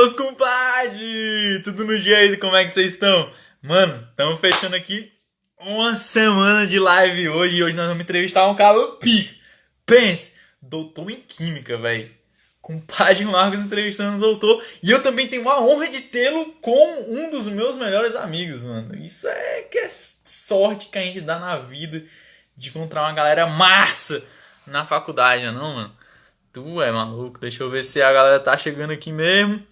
meus compadres! Tudo no jeito, como é que vocês estão? Mano, estamos fechando aqui uma semana de live hoje e hoje nós vamos entrevistar um cara pica. Pense, doutor em química, velho. Compadre Marcos entrevistando o doutor. E eu também tenho a honra de tê-lo como um dos meus melhores amigos, mano. Isso é que é sorte que a gente dá na vida de encontrar uma galera massa na faculdade, não, mano? Tu é maluco, deixa eu ver se a galera tá chegando aqui mesmo.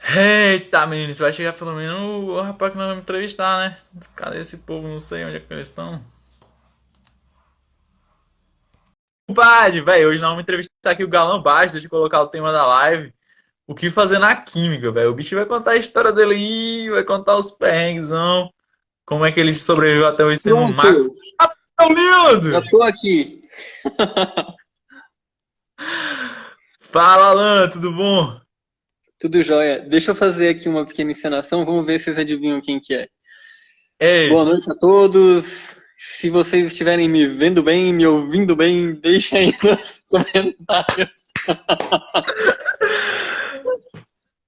Eita, menino, isso vai chegar pelo menos o rapaz que nós vamos entrevistar, né? Cadê esse povo? Não sei onde é que eles estão. Compadre, velho, hoje nós vamos entrevistar aqui o Galão Baixo, deixa eu colocar o tema da live. O que fazer na química, velho? O bicho vai contar a história dele aí, vai contar os perrenguezão, como é que ele sobreviveu até o ensino magro. Pronto, Ah, meu já lindo! tô aqui. Fala, Alan, tudo bom? Tudo jóia. Deixa eu fazer aqui uma pequena encenação, vamos ver se vocês adivinham quem que é. Boa Ei, noite a todos. Se vocês estiverem me vendo bem, me ouvindo bem, deixa aí nos comentários.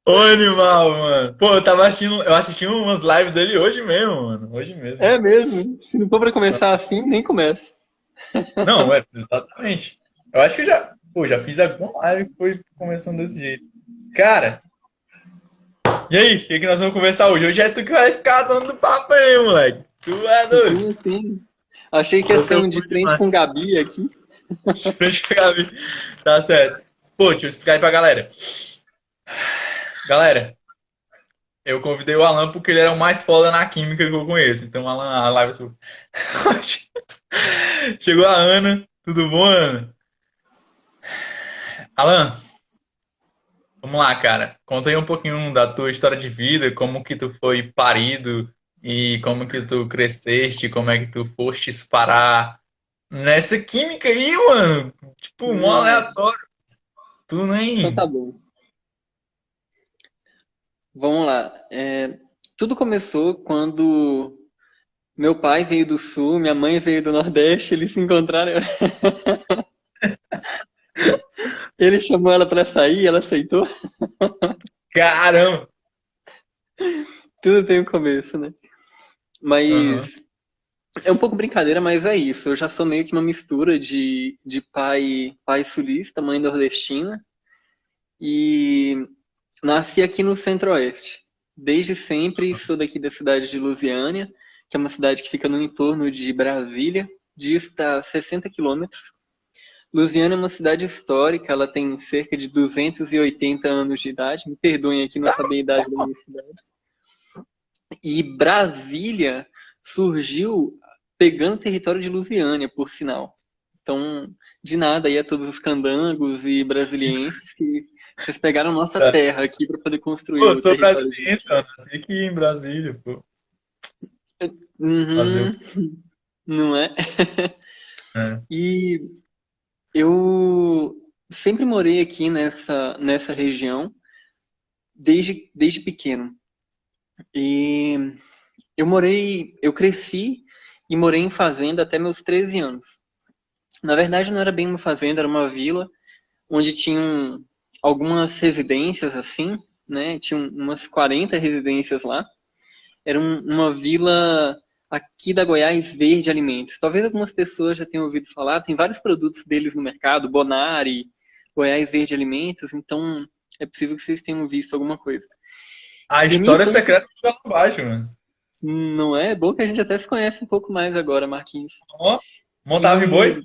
ô animal, mano. Pô, eu assisti umas lives dele hoje mesmo, mano. Hoje mesmo. É mesmo. Se não for pra começar assim, nem começa. Não, é, exatamente. Eu acho que já fiz alguma live que foi começando desse jeito. Cara, e aí, o que nós vamos conversar hoje? Hoje é tu que vai ficar dando papo aí, moleque. Tu é Sim, doido. sim. Achei que ia Tô ser um de preocupado frente demais. com Gabi aqui. De frente com a Gabi. Tá certo. Pô, deixa eu explicar aí pra galera. Galera, eu convidei o Alan porque ele era o mais foda na química que eu conheço. Então, Alan, a live é sua. Chegou a Ana. Tudo bom, Ana? Alan, vamos lá, cara. Conta aí um pouquinho da tua história de vida, como que tu foi parido e como que tu cresceste, como é que tu foste parar nessa química aí, mano. Tipo, mó Não. aleatório. Tu Então nem. tá bom. Vamos lá. Tudo começou quando meu pai veio do sul, minha mãe veio do nordeste, eles se encontraram. Ele chamou ela pra sair, ela aceitou. Caramba! Tudo tem um começo, né? Aham. Mas é um pouco brincadeira, mas é isso. Eu já sou meio que uma mistura de pai sulista, mãe nordestina, e nasci aqui no Centro-Oeste. Desde sempre sou daqui da cidade de Lusiânia, que é uma cidade que fica no entorno de Brasília, dista 60 quilômetros. Lusiânia é uma cidade histórica, ela tem cerca de 280 anos de idade. Me perdoem aqui não saber a idade da minha cidade. E Brasília surgiu pegando o território de Lusiânia, por sinal. Então, de nada aí a todos os candangos e brasilienses que vocês pegaram nossa terra aqui para poder construir Pô, eu o sou território de brasileiro, vocês. mano. Nasci aqui em Brasília, pô. Fazer o Uhum, quê? não é? É. E eu sempre morei aqui nessa região desde pequeno. E eu cresci e morei em fazenda até meus 13 anos. Na verdade, não era bem uma fazenda, era uma vila onde tinham algumas residências assim, né? Tinham umas 40 residências lá. Era uma vila aqui da Goiás Verde Alimentos. Talvez algumas pessoas já tenham ouvido falar, tem vários produtos deles no mercado, Bonari, Goiás Verde Alimentos, então é possível que vocês tenham visto alguma coisa. A E a minha história infância secreta fica lá embaixo, mano. não é bom que a gente até se conhece um pouco mais agora, Marquinhos. Ó, montava em boi?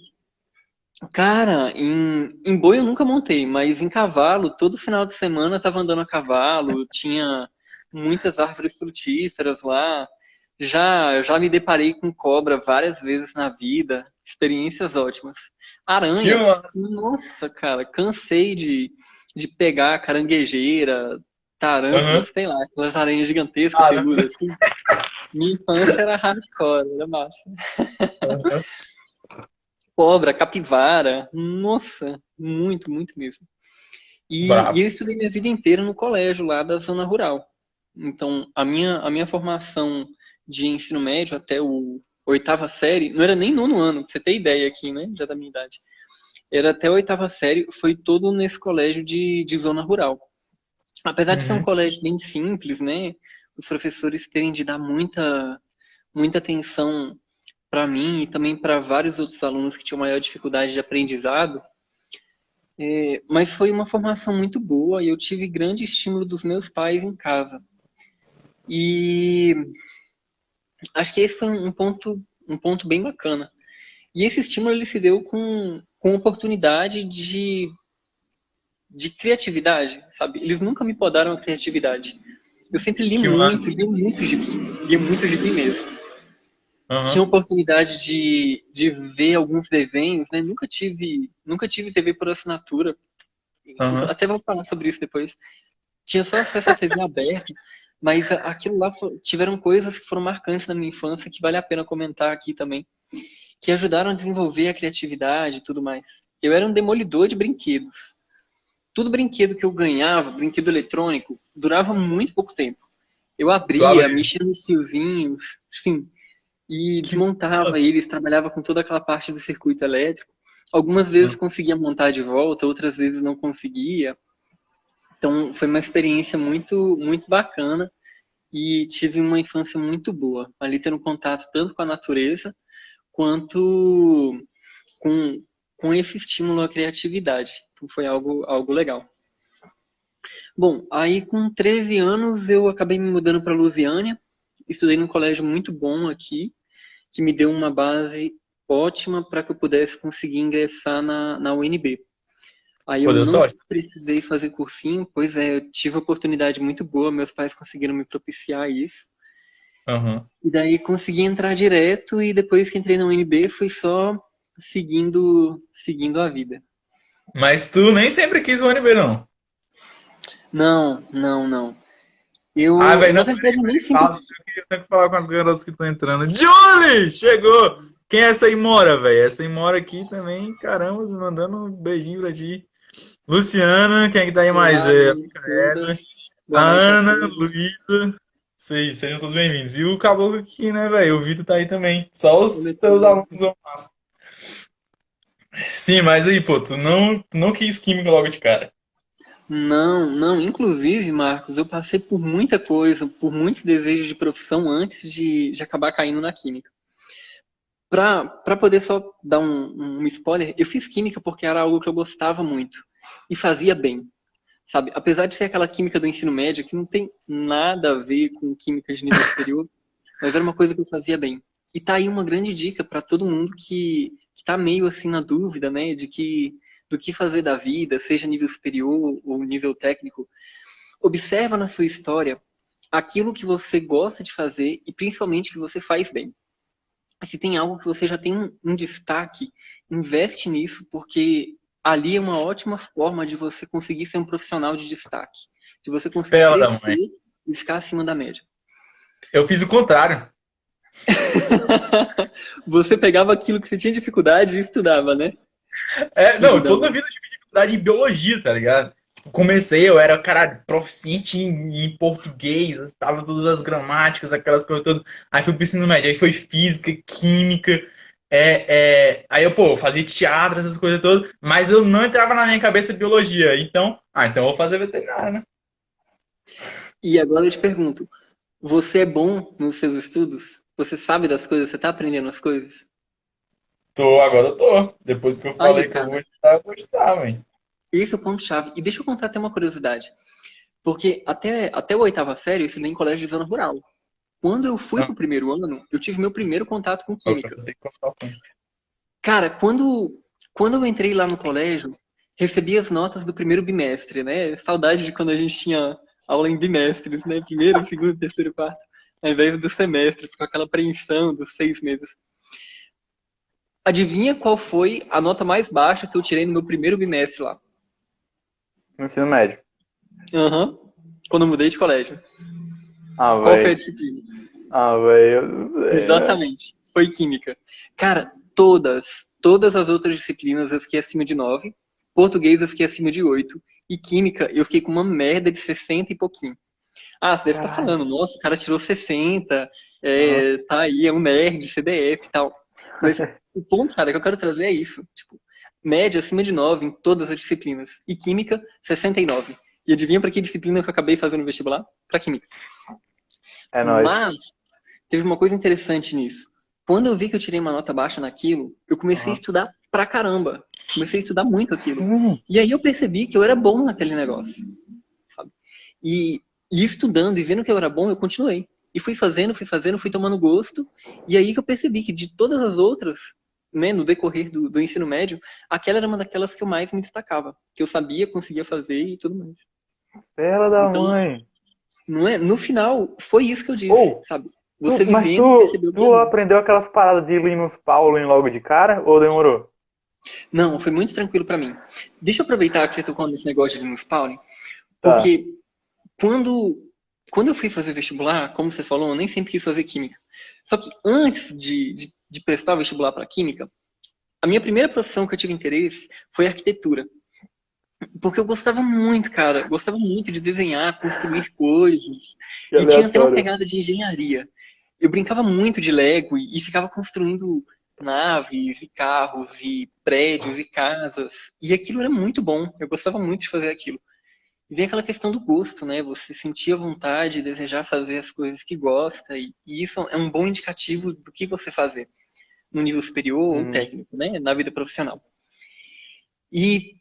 E cara, em boi eu nunca montei, mas em cavalo, todo final de semana eu tava andando a cavalo, tinha muitas árvores frutíferas lá. Já me deparei com cobra várias vezes na vida, experiências ótimas. Que, Aranha, mano? nossa, cara, cansei de pegar caranguejeira, tarântula, Aham. sei lá, aquelas aranhas gigantescas, Ah, não. peludas, assim. Minha infância era hardcore, era massa. Aham. Cobra, capivara, nossa, muito, muito mesmo. E Brabo. eu estudei minha vida inteira no colégio lá da zona rural. Então, a minha formação de ensino médio até o oitava série, não era nem nono ano, pra você ter ideia aqui, né, já da minha idade. Era até a oitava série, foi todo nesse colégio de zona rural. Apesar de ser um Uhum. colégio bem simples, né? Os professores terem de dar muita atenção para mim e também para vários outros alunos que tinham maior dificuldade de aprendizado. Mas foi uma formação muito boa e eu tive grande estímulo dos meus pais em casa. E acho que esse foi um ponto bem bacana. E esse estímulo ele se deu com oportunidade de criatividade, sabe? Eles nunca me podaram a criatividade. Eu sempre Que massa. li muito gibi mesmo. Tinha Aham, oportunidade de ver alguns desenhos, né? Nunca tive TV por assinatura. aham. Até vou falar sobre isso depois. Tinha só acesso à TV aberta, mas aquilo lá tiveram coisas que foram marcantes na minha infância que vale a pena comentar aqui também, que ajudaram a desenvolver a criatividade e tudo mais. Eu era um demolidor de brinquedos. Tudo brinquedo que eu ganhava, brinquedo eletrônico, durava muito pouco tempo. Eu Tu abria, abre. mexia nos fiozinhos, enfim, e Que desmontava massa. eles, trabalhava com toda aquela parte do circuito elétrico. Algumas vezes conseguia montar de volta, outras vezes não conseguia. Então foi uma experiência muito bacana e tive uma infância muito boa. Ali tendo contato tanto com a natureza quanto com, com esse estímulo à criatividade. Então foi algo legal. Bom, aí com 13 anos eu acabei me mudando para Lusiânia. Estudei num colégio muito bom aqui, que me deu uma base ótima para que eu pudesse conseguir ingressar na UNB. Aí Pô, eu deu não sorte. precisei fazer cursinho, pois é, eu tive uma oportunidade muito boa, meus pais conseguiram me propiciar isso. Aham. E daí consegui entrar direto e depois que entrei na UNB fui só seguindo a vida. Mas tu nem sempre quis o UNB, não. Não. Ah, Eu, velho, na não, verdade, eu nem sempre. fala, eu tenho que falar com as garotas que estão entrando. Julie! Chegou! Quem é essa Imora, velho? Essa Imora aqui também, caramba, mandando um beijinho pra ti. Luciana, quem é que tá aí mais? Olá, É, meninas todas. a Boa noite a Ana, todos. Luísa. Sei, sejam todos bem-vindos. E o Caboclo aqui, né, velho? O Vitor tá aí também. Só os teus alunos Eletrônica. vão passar. Sim, mas aí, pô, tu não quis química logo de cara. Não. Inclusive, Marcos, eu passei por muita coisa, por muitos desejos de profissão antes de acabar caindo na química. Para poder só dar um spoiler, eu fiz química porque era algo que eu gostava muito e fazia bem, sabe? Apesar de ser aquela química do ensino médio que não tem nada a ver com química de nível superior, mas era uma coisa que eu fazia bem. E tá aí uma grande dica para todo mundo que tá meio assim na dúvida, né, do que fazer da vida, seja nível superior ou nível técnico. Observa na sua história aquilo que você gosta de fazer e principalmente que você faz bem. Se tem algo que você já tem um destaque, investe nisso, porque ali é uma ótima forma de você conseguir ser um profissional de destaque, de você conseguir Fela da mãe. crescer e ficar acima da média. Eu fiz o contrário. Você pegava aquilo que você tinha dificuldade e estudava, né? É, não, Filho da toda a mãe. vida eu tive dificuldade em biologia, tá ligado? Tipo, comecei, eu era, cara, proficiente em português, tava todas as gramáticas, aquelas coisas todas. Aí fui pro ensino médio, aí foi física, química, aí eu, pô, fazia teatro, essas coisas todas, mas eu não entrava na minha cabeça biologia. Então, então eu vou fazer veterinário, né? E agora eu te pergunto, você é bom nos seus estudos? Você sabe das coisas? Você tá aprendendo as coisas? Agora eu tô. Depois que eu Aí, falei que cara, eu vou estudar, velho. esse é o ponto-chave. E deixa eu contar até uma curiosidade. Porque até a oitava série eu estudei em colégio de zona rural. Quando eu fui Não, pro primeiro ano, eu tive meu primeiro contato com eu química. vou ter que contar o fim. Cara, quando eu entrei lá no colégio, recebi as notas do primeiro bimestre, né? Saudade de quando a gente tinha aula em bimestres, né? Primeiro, segundo, terceiro, quarto, ao invés dos semestres, com aquela apreensão dos 6 meses. Adivinha qual foi a nota mais baixa que eu tirei no meu primeiro bimestre lá? No ensino médio. Aham. Quando eu mudei de colégio. Ah, Qual foi a velho. disciplina? Ah, velho. Exatamente. Foi química. Cara, todas as outras disciplinas eu fiquei acima de 9. Português eu fiquei acima de 8. E química eu fiquei com uma merda de 60 e pouquinho. Ah, você deve estar Caralho. falando, nossa, o cara tirou 60, Aham. tá aí, é um nerd, CDF e tal. Mas o ponto, cara, que eu quero trazer é isso. Tipo, média acima de 9 em todas as disciplinas. E química, 69. E adivinha para que disciplina que eu acabei fazendo vestibular? Para química. É nóis. Mas teve uma coisa interessante nisso. Quando eu vi que eu tirei uma nota baixa naquilo, eu comecei a Aham. estudar pra caramba. Comecei a estudar muito aquilo. Sim. E aí eu percebi que eu era bom naquele negócio, sabe? E estudando e vendo que eu era bom, eu continuei. E fui fazendo, fui tomando gosto. E aí que eu percebi que de todas as outras, né, no decorrer do ensino médio, aquela era uma daquelas que eu mais me destacava. Que eu sabia, conseguia fazer e tudo mais. Bela da Então, mãe. não é, no final, foi isso que eu disse, Ou, sabe? Você mas vivendo, percebeu que é tu bom. aprendeu aquelas paradas de Linus Pauling logo de cara ou demorou? Não, foi muito tranquilo pra mim. Deixa eu aproveitar que você tocou nesse negócio de Linus Pauling, Tá. porque quando eu fui fazer vestibular, como você falou, eu nem sempre quis fazer química. Só que antes de prestar o vestibular para química, a minha primeira profissão que eu tive interesse foi arquitetura. Porque eu gostava muito, cara. Gostava muito de desenhar, construir coisas. Que E tinha até uma aleatório. pegada de engenharia. Eu brincava muito de Lego e ficava construindo naves e carros e prédios e casas. E aquilo era muito bom. Eu gostava muito de fazer aquilo. E vem aquela questão do gosto, né? Você sentir a vontade, desejar fazer as coisas que gosta. E isso é um bom indicativo do que você fazer no nível superior ou Uhum. técnico, né? Na vida profissional. E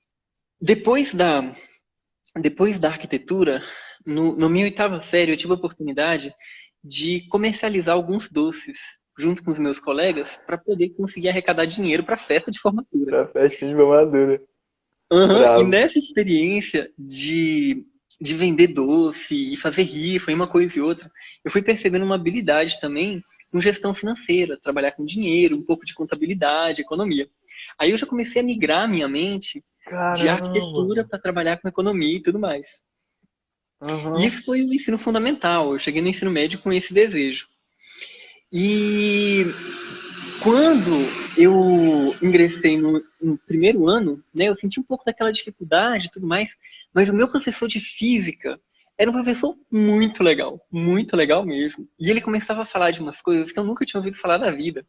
depois da arquitetura, no minha oitava série, eu tive a oportunidade de comercializar alguns doces junto com os meus colegas para poder conseguir arrecadar dinheiro para a festa de formatura. Pra festinha de formatura. Uhum. E Bravo. nessa experiência de vender doce e fazer rifa e uma coisa e outra, eu fui percebendo uma habilidade também com gestão financeira, trabalhar com dinheiro, um pouco de contabilidade, economia. Aí eu já comecei a migrar minha mente de Caramba. arquitetura para trabalhar com economia e tudo mais. E Uhum. isso foi o ensino fundamental. Eu cheguei no ensino médio com esse desejo. E quando eu ingressei no primeiro ano, né, eu senti um pouco daquela dificuldade e tudo mais, mas o meu professor de física era um professor muito legal mesmo. E ele começava a falar de umas coisas que eu nunca tinha ouvido falar na vida.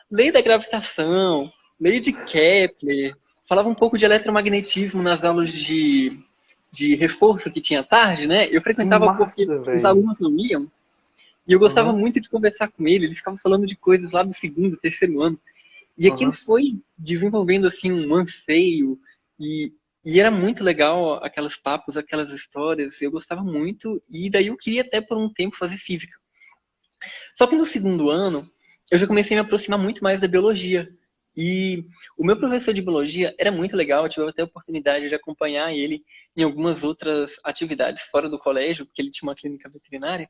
Lei da gravitação, lei de Kepler, falava um pouco de eletromagnetismo nas aulas de reforço que tinha à tarde, né? Eu Que frequentava porque massa, os velho. alunos não iam, e eu gostava Uhum. muito de conversar com ele ficava falando de coisas lá do segundo, terceiro ano. E aquilo Uhum. foi desenvolvendo assim um anseio e era muito legal aqueles papos, aquelas histórias, eu gostava muito e daí eu queria até por um tempo fazer física. Só que no segundo ano eu já comecei a me aproximar muito mais da biologia. E o meu professor de biologia era muito legal, eu tive até a oportunidade de acompanhar ele em algumas outras atividades fora do colégio, porque ele tinha uma clínica veterinária.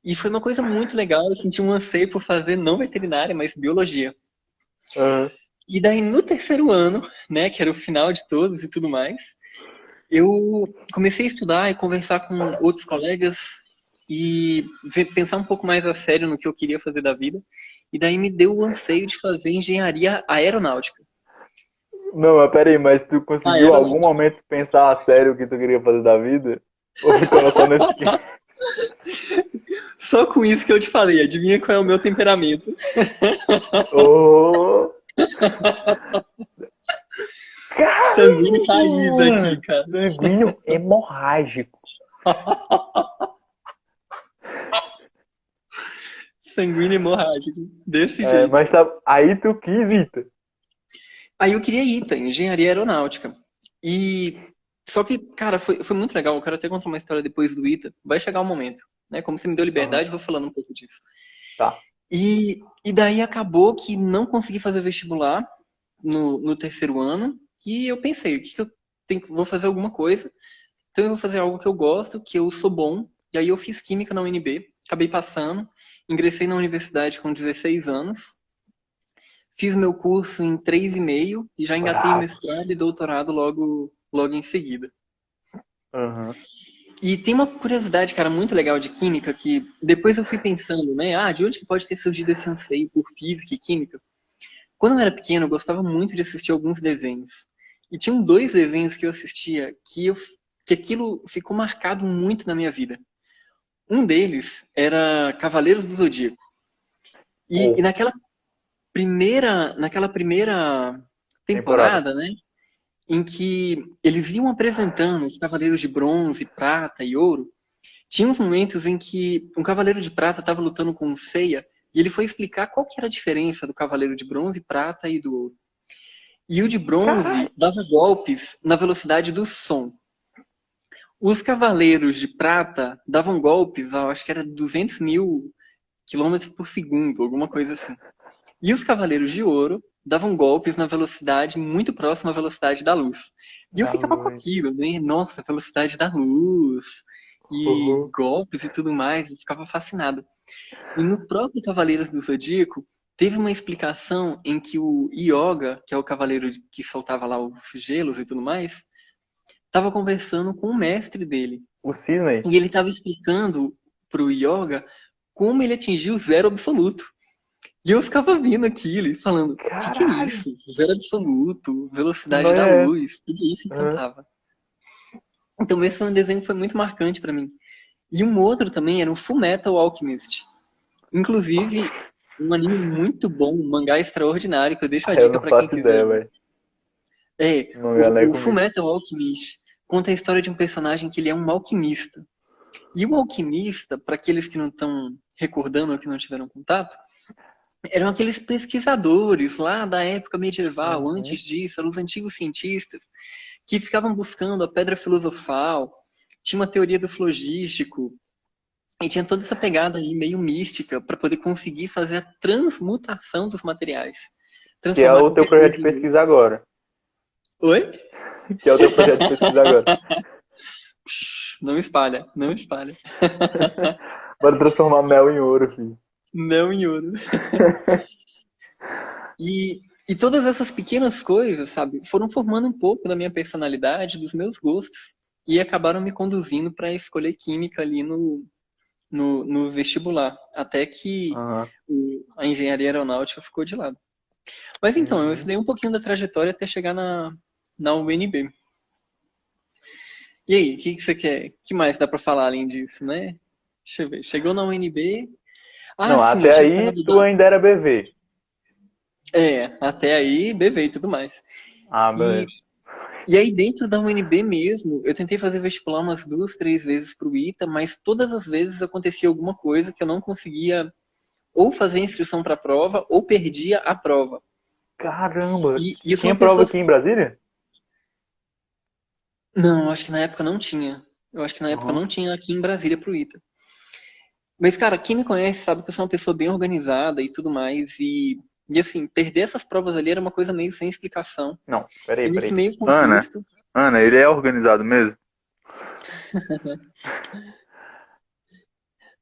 E foi uma coisa muito legal, eu senti um anseio por fazer não veterinária, mas biologia. Uhum. E daí no terceiro ano, né, que era o final de todos e tudo mais, eu comecei a estudar e conversar com outros colegas e pensar um pouco mais a sério no que eu queria fazer da vida. E daí me deu o anseio de fazer engenharia aeronáutica. Não, mas peraí, mas tu conseguiu em algum Aeronáutica. momento pensar a sério o que tu queria fazer da vida? Ou ficou só nesse... Só com isso que eu te falei, adivinha qual é o meu temperamento? Oh, Sanguíneo caramba, raiz aqui, mano. cara. Sanguíneo hemorrágico. Sanguíneo hemorrágico. Desse É, jeito. mas tá... aí tu quis, Ita. Aí eu queria ITA, engenharia aeronáutica. E só que, cara, foi muito legal. Eu quero até contar uma história depois do ITA. Vai chegar o momento, né? Como você me deu Uhum. liberdade, eu vou falando um pouco disso. Tá. E daí acabou que não consegui fazer vestibular no terceiro ano. E eu pensei, o que eu vou fazer alguma coisa. Então eu vou fazer algo que eu gosto, que eu sou bom. E aí eu fiz química na UNB, acabei passando, ingressei na universidade com 16 anos. Fiz meu curso em 3,5 e já engatei Bravo. mestrado e doutorado logo em seguida. Uhum. E tem uma curiosidade, cara, muito legal de química, que depois eu fui pensando, né? De onde que pode ter surgido esse anseio por física e química? Quando eu era pequeno, eu gostava muito de assistir alguns desenhos. E tinham dois desenhos que eu assistia que aquilo ficou marcado muito na minha vida. Um deles era Cavaleiros do Zodíaco. E Oh, naquela primeira temporada. temporada, né? em que eles iam apresentando os cavaleiros de bronze, prata e ouro. Tinha uns momentos em que um cavaleiro de prata estava lutando com um Seiya e ele foi explicar qual que era a diferença do cavaleiro de bronze, prata e do ouro. E o de bronze Caralho. dava golpes na velocidade do som. Os cavaleiros de prata davam golpes, eu acho que era 200 mil quilômetros por segundo, alguma coisa assim. E os cavaleiros de ouro davam golpes na velocidade muito próxima à velocidade da luz. E eu Da ficava com luz. aquilo, né? Nossa, velocidade da luz e Uhum. golpes e tudo mais, eu ficava fascinado. E no próprio Cavaleiros do Zodíaco, teve uma explicação em que o Yoga, que é o cavaleiro que soltava lá os gelos e tudo mais, estava conversando com o mestre dele. O cisne? E ele estava explicando pro Yoga como ele atingiu o zero absoluto. E eu ficava vendo aquilo e falando, o que é Caralho. isso? Zero absoluto, Que velocidade da nóia é essa? luz, tudo isso Aham. encantava. Então esse foi um desenho que foi muito marcante para mim. E um outro também era o Fullmetal Alchemist. Inclusive, um anime muito bom, um mangá extraordinário, que eu deixo a Eu dica não para quem faço ideia, quiser. velho. É, Não galera o comigo. Fullmetal Alchemist conta a história de um personagem que ele é um alquimista. E o alquimista, para aqueles que não estão recordando ou que não tiveram contato, eram aqueles pesquisadores lá da época medieval, Uhum. antes disso, eram os antigos cientistas, que ficavam buscando a pedra filosofal, tinha uma teoria do flogístico, e tinha toda essa pegada aí meio mística para poder conseguir fazer a transmutação dos materiais. Que é Transformar o teu qualquer projeto coisa de em ouro. pesquisa agora. Oi? Que é o teu projeto de pesquisa agora. Não espalha, não espalha. Bora transformar mel em ouro, filho. Não em ouro. E todas essas pequenas coisas, sabe, foram formando um pouco da minha personalidade, dos meus gostos, e acabaram me conduzindo para escolher química ali no vestibular, até que Aham. a engenharia aeronáutica ficou de lado. Mas então, eu Uhum. estudei um pouquinho da trajetória até chegar na UNB. E aí, o que você quer? O que mais dá para falar além disso, né? Deixa eu ver. Chegou na UNB. Ah, Não, sim, eu até tinha aí falado tu da. ainda era BV. É, até aí, BV e tudo mais. Ah, E, beleza. e aí, dentro da UNB mesmo, eu tentei fazer vestibular umas 2, 3 vezes pro ITA, mas todas as vezes acontecia alguma coisa que eu não conseguia ou fazer inscrição para a prova ou perdia a prova. Caramba. E eu sou Tinha uma prova pessoa. aqui em Brasília? Não, acho que na época não tinha. Eu acho que na época Aham. não tinha aqui em Brasília pro ITA. Mas, cara, quem me conhece sabe que eu sou uma pessoa bem organizada e tudo mais. E assim, perder essas provas ali era uma coisa meio sem explicação. Não, E peraí, nesse peraí. meio Ana, contexto. Ana, ele é organizado mesmo?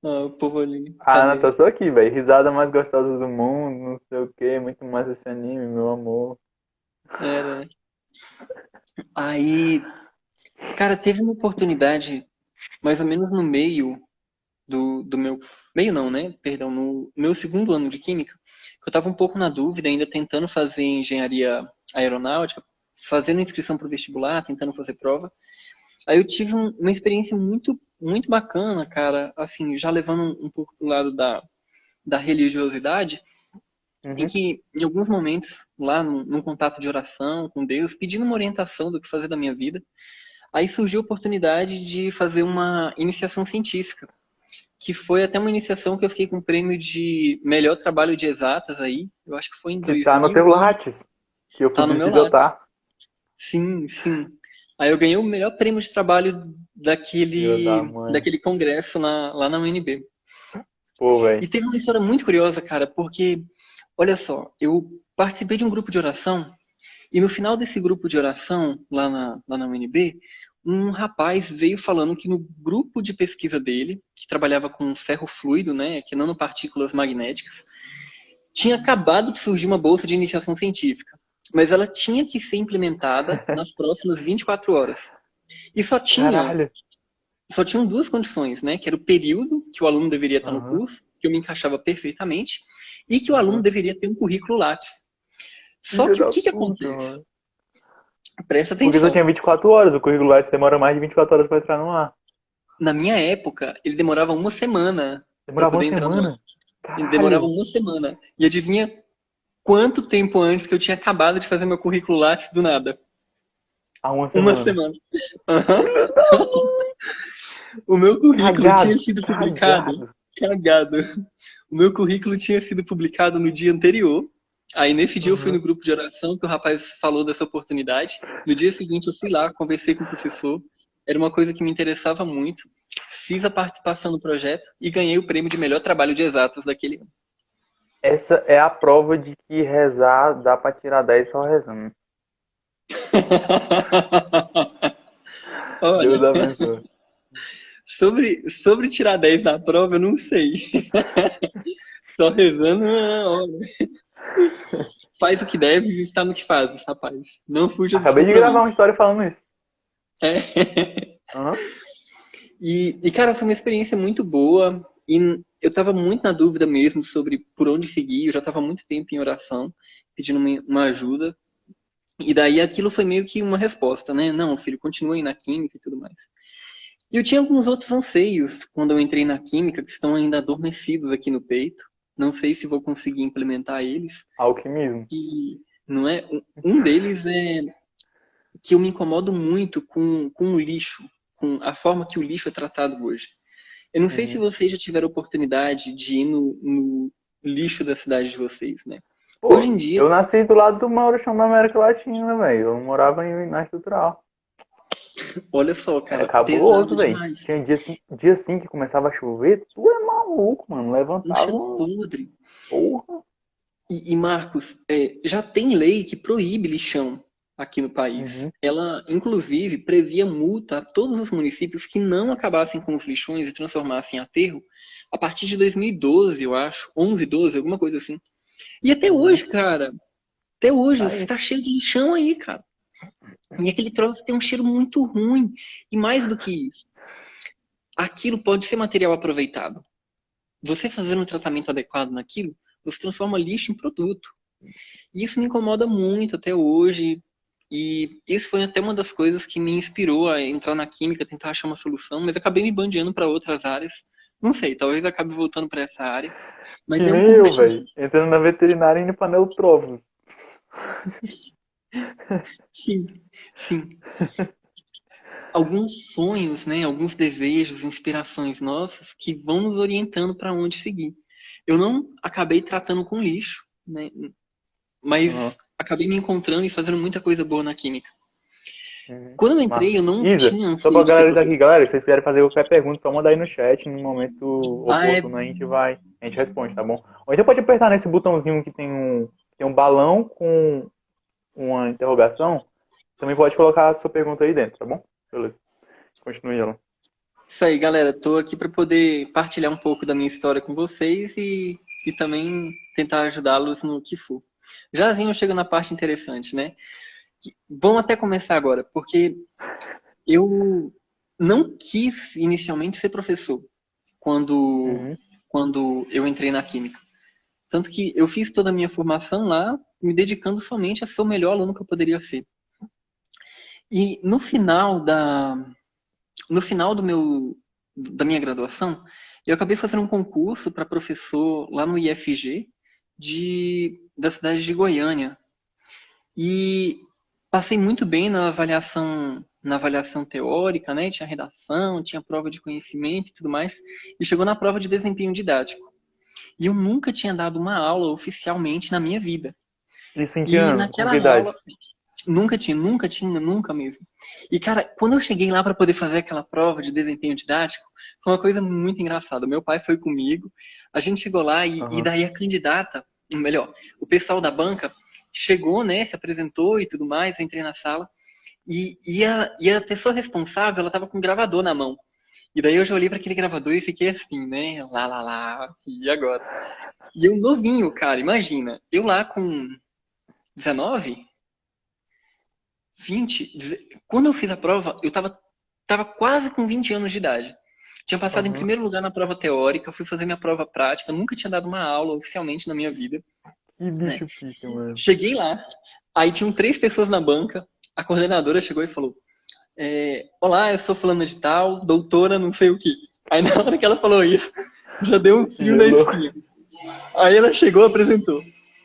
Ah, o povo ali, A Ana tá cadê? só aqui, velho. Risada mais gostosa do mundo, não sei o que, muito mais esse anime, meu amor. Era. Aí, cara, teve uma oportunidade, mais ou menos no meio do meu. Meio não, né? Perdão, no meu segundo ano de Química, que eu tava um pouco na dúvida, ainda tentando fazer engenharia aeronáutica, fazendo inscrição pro vestibular, tentando fazer prova. Aí eu tive uma experiência muito, muito bacana, cara, assim, já levando um pouco pro lado da religiosidade, em Uhum. que, em alguns momentos, lá num contato de oração com Deus, pedindo uma orientação do que fazer da minha vida, aí surgiu a oportunidade de fazer uma iniciação científica, que foi até uma iniciação que eu fiquei com o prêmio de melhor trabalho de exatas aí, eu acho que foi em Que tá no 2000 teu e Lattes, que eu fui tá no meu Lattes. bisbilhotar. Sim, sim. Aí eu ganhei o melhor prêmio de trabalho Filha da mãe. daquele congresso lá na UNB. Pô, E velho. teve uma história muito curiosa, cara, porque, olha só, eu participei de um grupo de oração e no final desse grupo de oração, lá na UNB, um rapaz veio falando que no grupo de pesquisa dele, que trabalhava com ferro fluido, né, que nanopartículas magnéticas, tinha acabado de surgir uma bolsa de iniciação científica, mas ela tinha que ser implementada nas próximas 24 horas. E Caralho. só tinham duas condições, né? Que era o período que o aluno deveria estar no Aham, curso, que eu me encaixava perfeitamente, e que o aluno aham. deveria ter um currículo Lattes. Só Filha que o da que puta, acontece? mano. Presta Porque só tinha atenção. 24 horas, o currículo Lattes demora mais de 24 horas pra entrar no ar. Na minha época, ele demorava uma semana para Demorava uma poder entrar no ar. semana. Ele demorava Caralho. uma semana. E adivinha quanto tempo antes que eu tinha acabado de fazer meu currículo Lattes do nada? Há uma Uma semana. semana. Aham. O meu currículo Cagado, tinha sido publicado. Cagado. O meu currículo tinha sido publicado no dia anterior. Aí nesse dia eu fui no Uhum. grupo de oração que o rapaz falou dessa oportunidade. No dia seguinte eu fui lá, conversei com o professor. Era uma coisa que me interessava muito. Fiz a participação no projeto e ganhei o prêmio de melhor trabalho de exatas daquele ano. Essa é a prova de que rezar dá pra tirar 10 só rezando. Olha, Deus abençoe. sobre tirar 10 na prova, eu não sei. Só rezando, olha. Faz o que deve e está no que fazes, rapaz. Não fuja dos Acabei de gravar uma compromissos. história falando isso. É. Aham. Cara, foi uma experiência muito boa. E eu estava muito na dúvida mesmo sobre por onde seguir. Eu já estava há muito tempo em oração, pedindo uma ajuda. E daí aquilo foi meio que uma resposta, né? Não, filho, continue na química e tudo mais. E eu tinha alguns outros anseios quando eu entrei na química que estão ainda adormecidos aqui no peito. Não sei se vou conseguir implementar eles. Alquimismo. E não é um deles é que eu me incomodo muito com o lixo, com a forma que o lixo é tratado hoje. Eu não sei se Uhum. vocês já tiveram oportunidade de ir no lixo da cidade de vocês, né? Hoje Pô, em dia, eu nasci do lado do maior chão da América Latina, velho. Eu morava na estrutural. olha só, É cara, cabuloso, pesado velho. demais. Tinha dia assim que começava a chover. Tu é maluco, mano. Um Levantava cheiro uma podre. porra. E Marcos, já tem lei que proíbe lixão aqui no país. Uhum. Ela, inclusive, previa multa a todos os municípios que não acabassem com os lixões e transformassem em aterro a partir de 2012, eu acho. 11, 12, alguma coisa assim. E até Uhum. hoje, cara, até hoje, Tá você aí. tá cheio de lixão aí, cara. E aquele troço tem um cheiro muito ruim. E mais do que isso, aquilo pode ser material aproveitado. Você fazendo um tratamento adequado naquilo, você transforma lixo em produto. E isso me incomoda muito até hoje. E isso foi até uma das coisas que me inspirou a entrar na química, tentar achar uma solução, mas acabei me bandeando para outras áreas. Não sei, talvez acabe voltando para essa área. Mas Que é um nem eu, combustível. velho. Entrando na veterinária e indo pra neutrófilos. Sim, sim. Alguns sonhos, né, alguns desejos, inspirações nossas que vão nos orientando para onde seguir. Eu não acabei tratando com lixo, né, mas Uhum. acabei me encontrando e fazendo muita coisa boa na química. Uhum. Quando eu Massa. entrei, eu não Isa, tinha só pra anseio de ser galera daqui, professor. galera, se vocês quiserem fazer qualquer pergunta, só manda aí no chat, no momento Ah, oportuno a gente responde, tá bom? Ou então pode apertar nesse botãozinho que tem um balão com uma interrogação, também pode colocar a sua pergunta aí dentro, tá bom? Beleza. Continue, Alan. Isso aí, galera. Tô aqui para poder partilhar um pouco da minha história com vocês e também tentar ajudá-los no que for. Jazinho chega na parte interessante, né? Vamos até começar agora, porque eu não quis inicialmente ser professor quando, Uhum. quando eu entrei na química. Tanto que eu fiz toda a minha formação lá, me dedicando somente a ser o melhor aluno que eu poderia ser. E no final da minha graduação, eu acabei fazendo um concurso para professor lá no IFG da cidade de Goiânia. E passei muito bem na avaliação teórica, né? Tinha redação, tinha prova de conhecimento e tudo mais. E chegou na prova de desempenho didático. E eu nunca tinha dado uma aula oficialmente na minha vida. Isso em que E ano? Com naquela que idade? aula, nunca mesmo. E, cara, quando eu cheguei lá para poder fazer aquela prova de desempenho didático, foi uma coisa muito engraçada. Meu pai foi comigo, a gente chegou lá e Uhum. daí a candidata, melhor, o pessoal da banca chegou, né, se apresentou e tudo mais, eu entrei na sala e a pessoa responsável, ela tava com um gravador na mão. E daí eu já olhei para aquele gravador e fiquei assim, né, lá, e agora? E eu novinho, cara, imagina, eu lá com 19, 20, quando eu fiz a prova, eu tava quase com 20 anos de idade. Tinha passado em Uhum. primeiro lugar na prova teórica, fui fazer minha prova prática, nunca tinha dado uma aula oficialmente na minha vida, Que né? bicho pica, mano. Cheguei lá, aí tinham 3 pessoas na banca, a coordenadora chegou e falou: olá, eu sou fulana de tal, doutora não sei o que. Aí na hora que ela falou isso, já deu um frio na Gelou. espinha. Aí ela chegou e apresentou: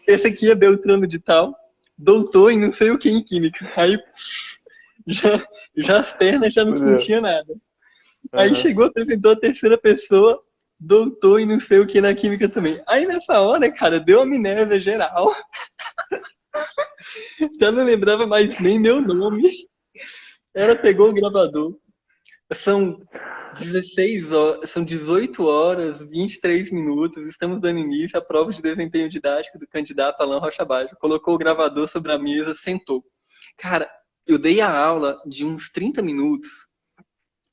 esse aqui é Beltrano de tal, doutor em não sei o que em química. Aí Já, já as pernas já não Fudeu. sentiam nada. Aí Aham. chegou, apresentou a terceira pessoa, doutor e não sei o que na química também. Aí nessa hora, cara, deu amnésia geral. Já não lembrava mais nem meu nome. Ela pegou o gravador. São 16 horas, são 18 horas, 23 minutos. Estamos dando início à prova de desempenho didático do candidato Alan Rocha Baggio. Colocou o gravador sobre a mesa, sentou. Cara, eu dei a aula de uns 30 minutos.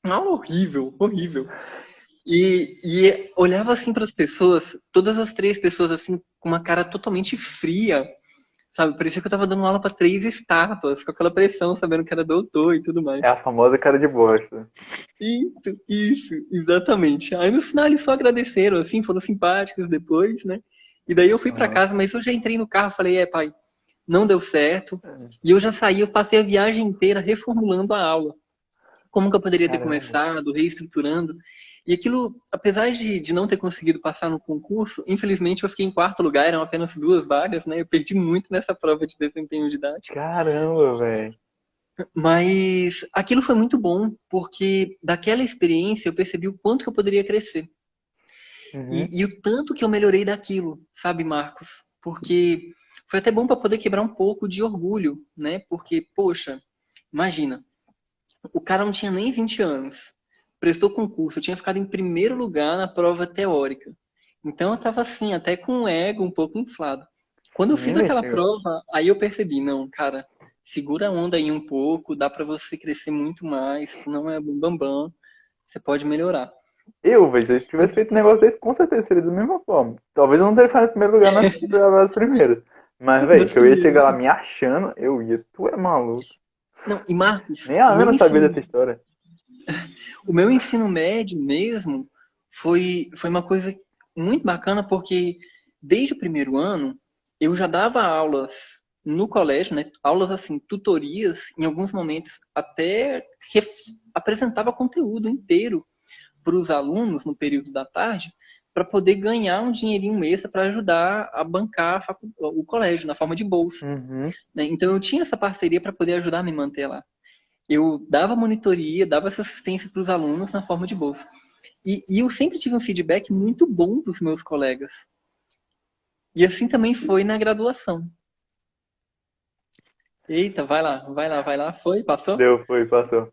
Uma aula horrível, horrível. E olhava assim para as pessoas, todas as três pessoas assim, com uma cara totalmente fria, sabe? Parecia que eu tava dando aula para três estátuas, com aquela pressão, sabendo que era doutor e tudo mais. É a famosa cara de bosta. Isso, exatamente. Aí no final eles só agradeceram, assim, foram simpáticos depois, né? E daí eu fui pra Aham. casa, mas eu já entrei no carro, falei, pai, não deu certo. E eu já saí, eu passei a viagem inteira reformulando a aula. Como que eu poderia ter Caramba. começado, reestruturando. E aquilo, apesar de não ter conseguido passar no concurso, infelizmente eu fiquei em quarto lugar, eram apenas 2 vagas, né? Eu perdi muito nessa prova de desempenho didático. Caramba, velho. Mas aquilo foi muito bom, porque daquela experiência eu percebi o quanto que eu poderia crescer. Uhum. E o tanto que eu melhorei daquilo, sabe, Marcos? Porque foi até bom para poder quebrar um pouco de orgulho, né? Porque, poxa, imagina, o cara não tinha nem 20 anos, prestou concurso, eu tinha ficado em primeiro lugar na prova teórica. Então eu tava assim, até com o ego um pouco inflado. Quando eu Sim, fiz aquela velho. prova, aí eu percebi, não, cara, segura a onda aí um pouco, dá pra você crescer muito mais, não é bam bam bam, você pode melhorar. Se eu tivesse feito um negócio desse, com certeza seria da mesma forma. Talvez eu não teria ficado em primeiro lugar nas primeiras. Mas, velho, Das que eu ia chegar lá primeiras. me achando, eu ia. Tu é maluco. Não, e Marcos, Nem a Ana sabia dessa história. o meu ensino médio mesmo foi uma coisa muito bacana porque desde o primeiro ano eu já dava aulas no colégio, né? Aulas assim, tutorias, em alguns momentos até apresentava conteúdo inteiro para os alunos no período da tarde para poder ganhar um dinheirinho extra para ajudar a bancar o colégio na forma de bolsa, Uhum. né? Então eu tinha essa parceria para poder ajudar a me manter lá. Eu dava monitoria, dava essa assistência para os alunos na forma de bolsa. E eu sempre tive um feedback muito bom dos meus colegas. E assim também foi na graduação. Eita, vai lá, vai lá, vai lá. Foi? Passou? Foi, passou.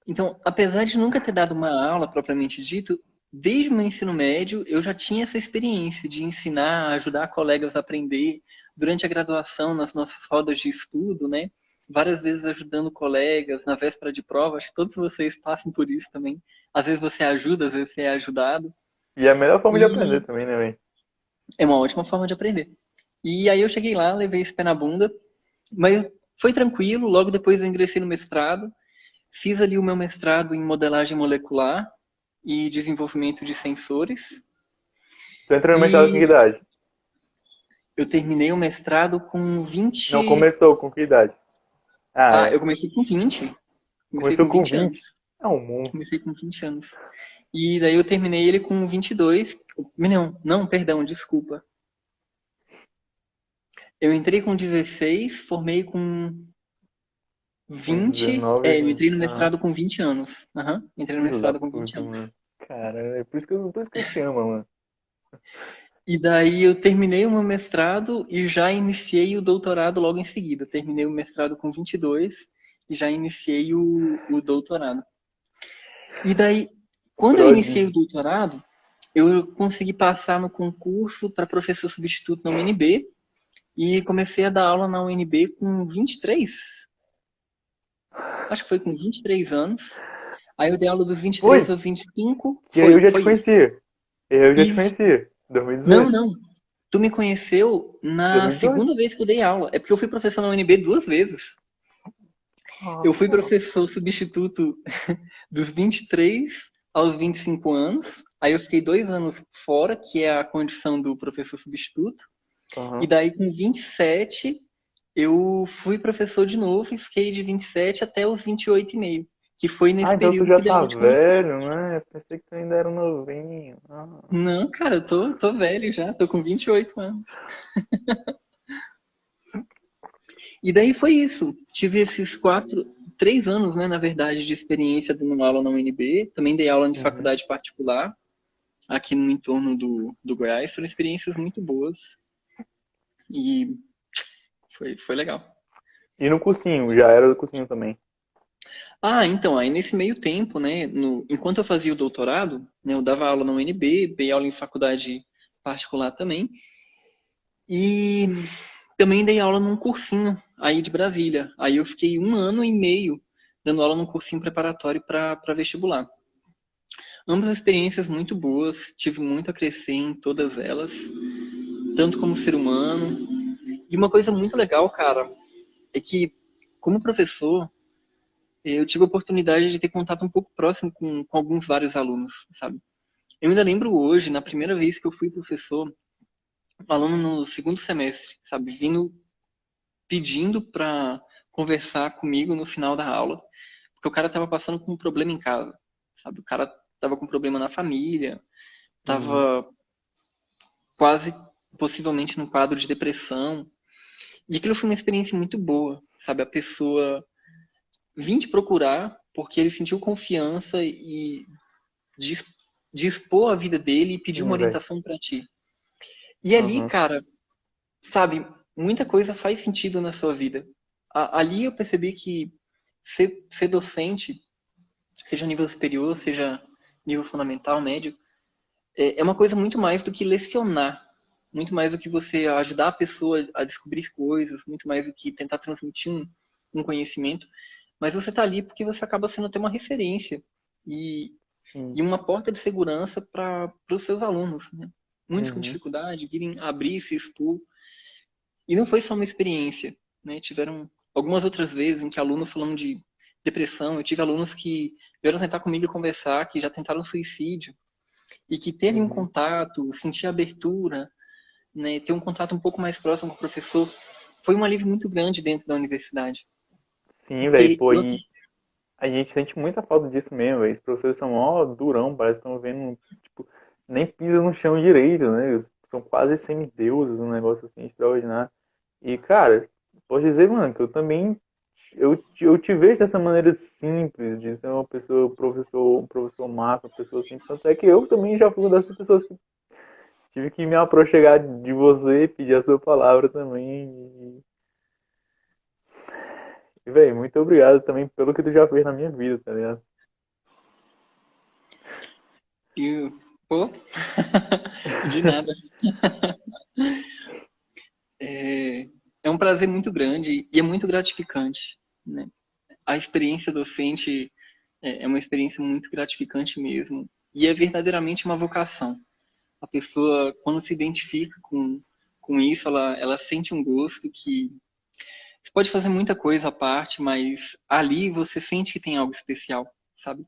Então, apesar de nunca ter dado uma aula propriamente dito, desde o meu ensino médio eu já tinha essa experiência de ensinar, ajudar colegas a aprender durante a graduação, nas nossas rodas de estudo, né? Várias vezes ajudando colegas na véspera de prova. Acho que todos vocês passam por isso também. Às vezes você ajuda, às vezes você é ajudado. E é a melhor forma de aprender E também, né, velho? é uma ótima forma de aprender. E aí eu cheguei lá, levei esse pé na bunda, mas foi tranquilo. Logo depois eu ingressei no mestrado. Fiz ali o meu mestrado em modelagem molecular e desenvolvimento de sensores. Tu entrou no mestrado com que E idade? eu terminei o mestrado com Não 20. começou com que idade? Ah, Ah, é. eu comecei com 20. Comecei Começou com com 20 20. anos. É um mundo. Comecei com 20 anos. E daí eu terminei ele com 22. Não, não, perdão, desculpa. Eu entrei com 16, formei com Com 20. 19, É, eu né? entrei no Aham. mestrado com 20 anos. Aham, entrei no Filho da mestrado com 20 puta, anos. mano. Cara, é por isso que eu te amo, mano. E daí eu terminei o meu mestrado e já iniciei o doutorado logo em seguida. Terminei o mestrado com 22 e já iniciei o doutorado. E daí, quando eu iniciei o Prodígio. doutorado, eu consegui passar no concurso para professor substituto na UNB e comecei a dar aula na UNB com 23. Acho que foi com 23 anos. Aí eu dei aula dos Foi! 23 aos 25. E aí eu já te Foi isso. conhecia. Eu já te E conhecia. não, 2018. não. Tu me conheceu na 2018. segunda vez que eu dei aula. É porque eu fui professor na UNB 2 vezes. Eu fui professor substituto dos 23 aos 25 anos. Aí eu fiquei 2 anos fora, que é a condição do professor substituto. E Aham. daí com 27 eu fui professor de novo e fiquei de 27 até os 28,5. Que foi Ah, nesse então tu período já que daí tá eu te conheci. velho, né? Eu pensei que tu ainda era um novinho. Ah. Não, cara, eu tô velho já, tô com 28 anos. E daí foi isso. Tive esses 4. 3 anos, né, na verdade, de experiência dando aula na UNB. Também dei aula em Uhum. faculdade particular, aqui no entorno do Goiás. Foram experiências muito boas e foi legal. E no cursinho, já era do cursinho também. Ah, então, aí nesse meio tempo, né, enquanto eu fazia o doutorado, né, eu dava aula na UNB, dei aula em faculdade particular também, e também dei aula num cursinho aí de Brasília. Aí eu fiquei 1 ano e meio dando aula num cursinho preparatório para vestibular. Ambas experiências muito boas, tive muito a crescer em todas elas, tanto como ser humano. E uma coisa muito legal, cara, é que como professor, eu tive a oportunidade de ter contato um pouco próximo com alguns vários alunos, sabe? Eu ainda lembro hoje, na primeira vez que eu fui professor, um aluno no segundo semestre, sabe? Vindo pedindo pra conversar comigo no final da aula, porque o cara tava passando com um problema em casa, sabe? O cara tava com um problema na família, Uhum. tava quase, possivelmente, num quadro de depressão. E aquilo foi uma experiência muito boa, sabe? A pessoa vir te procurar porque ele sentiu confiança e dis- dispor a vida dele e pedir uma Sim, velho. orientação pra ti. E ali, Uhum. cara, sabe, muita coisa faz sentido na sua vida. Ali eu percebi que ser docente, seja nível superior, seja nível fundamental, médio, é uma coisa muito mais do que lecionar, muito mais do que você ajudar a pessoa a descobrir coisas, muito mais do que tentar transmitir um conhecimento, mas você está ali porque você acaba sendo até uma referência e, Sim. e uma porta de segurança para os seus alunos, né? Muitos com Uhum. dificuldade, virem abrir, se expor. E não foi só uma experiência, né? Tiveram algumas outras vezes em que aluno falando de depressão, eu tive alunos que vieram tentar comigo conversar, que já tentaram suicídio, e que ter ali um Uhum. contato, sentir abertura, né, ter um contato um pouco mais próximo com o professor, foi um alívio muito grande dentro da universidade. Sim, velho. Porque Pô, eu, e a gente sente muita falta disso mesmo, velho. Os professores são mó durão, parece que estão vendo, tipo, nem pisa no chão direito, né? Eles são quase semideuses, um negócio assim extraordinário. E, cara, posso dizer, mano, que eu também eu te vejo dessa maneira simples, de ser uma pessoa, um professor massa, uma pessoa simples. Tanto é que eu também já fui uma dessas pessoas que tive que me aproximar de você, pedir a sua palavra também. E, velho, muito obrigado também pelo que tu já fez na minha vida, tá ligado? eu pô, de nada. É um prazer muito grande e é muito gratificante, né? A experiência docente é uma experiência muito gratificante mesmo e é verdadeiramente uma vocação. A pessoa, quando se identifica com isso, ela sente um gosto que você pode fazer muita coisa à parte, mas ali você sente que tem algo especial, sabe?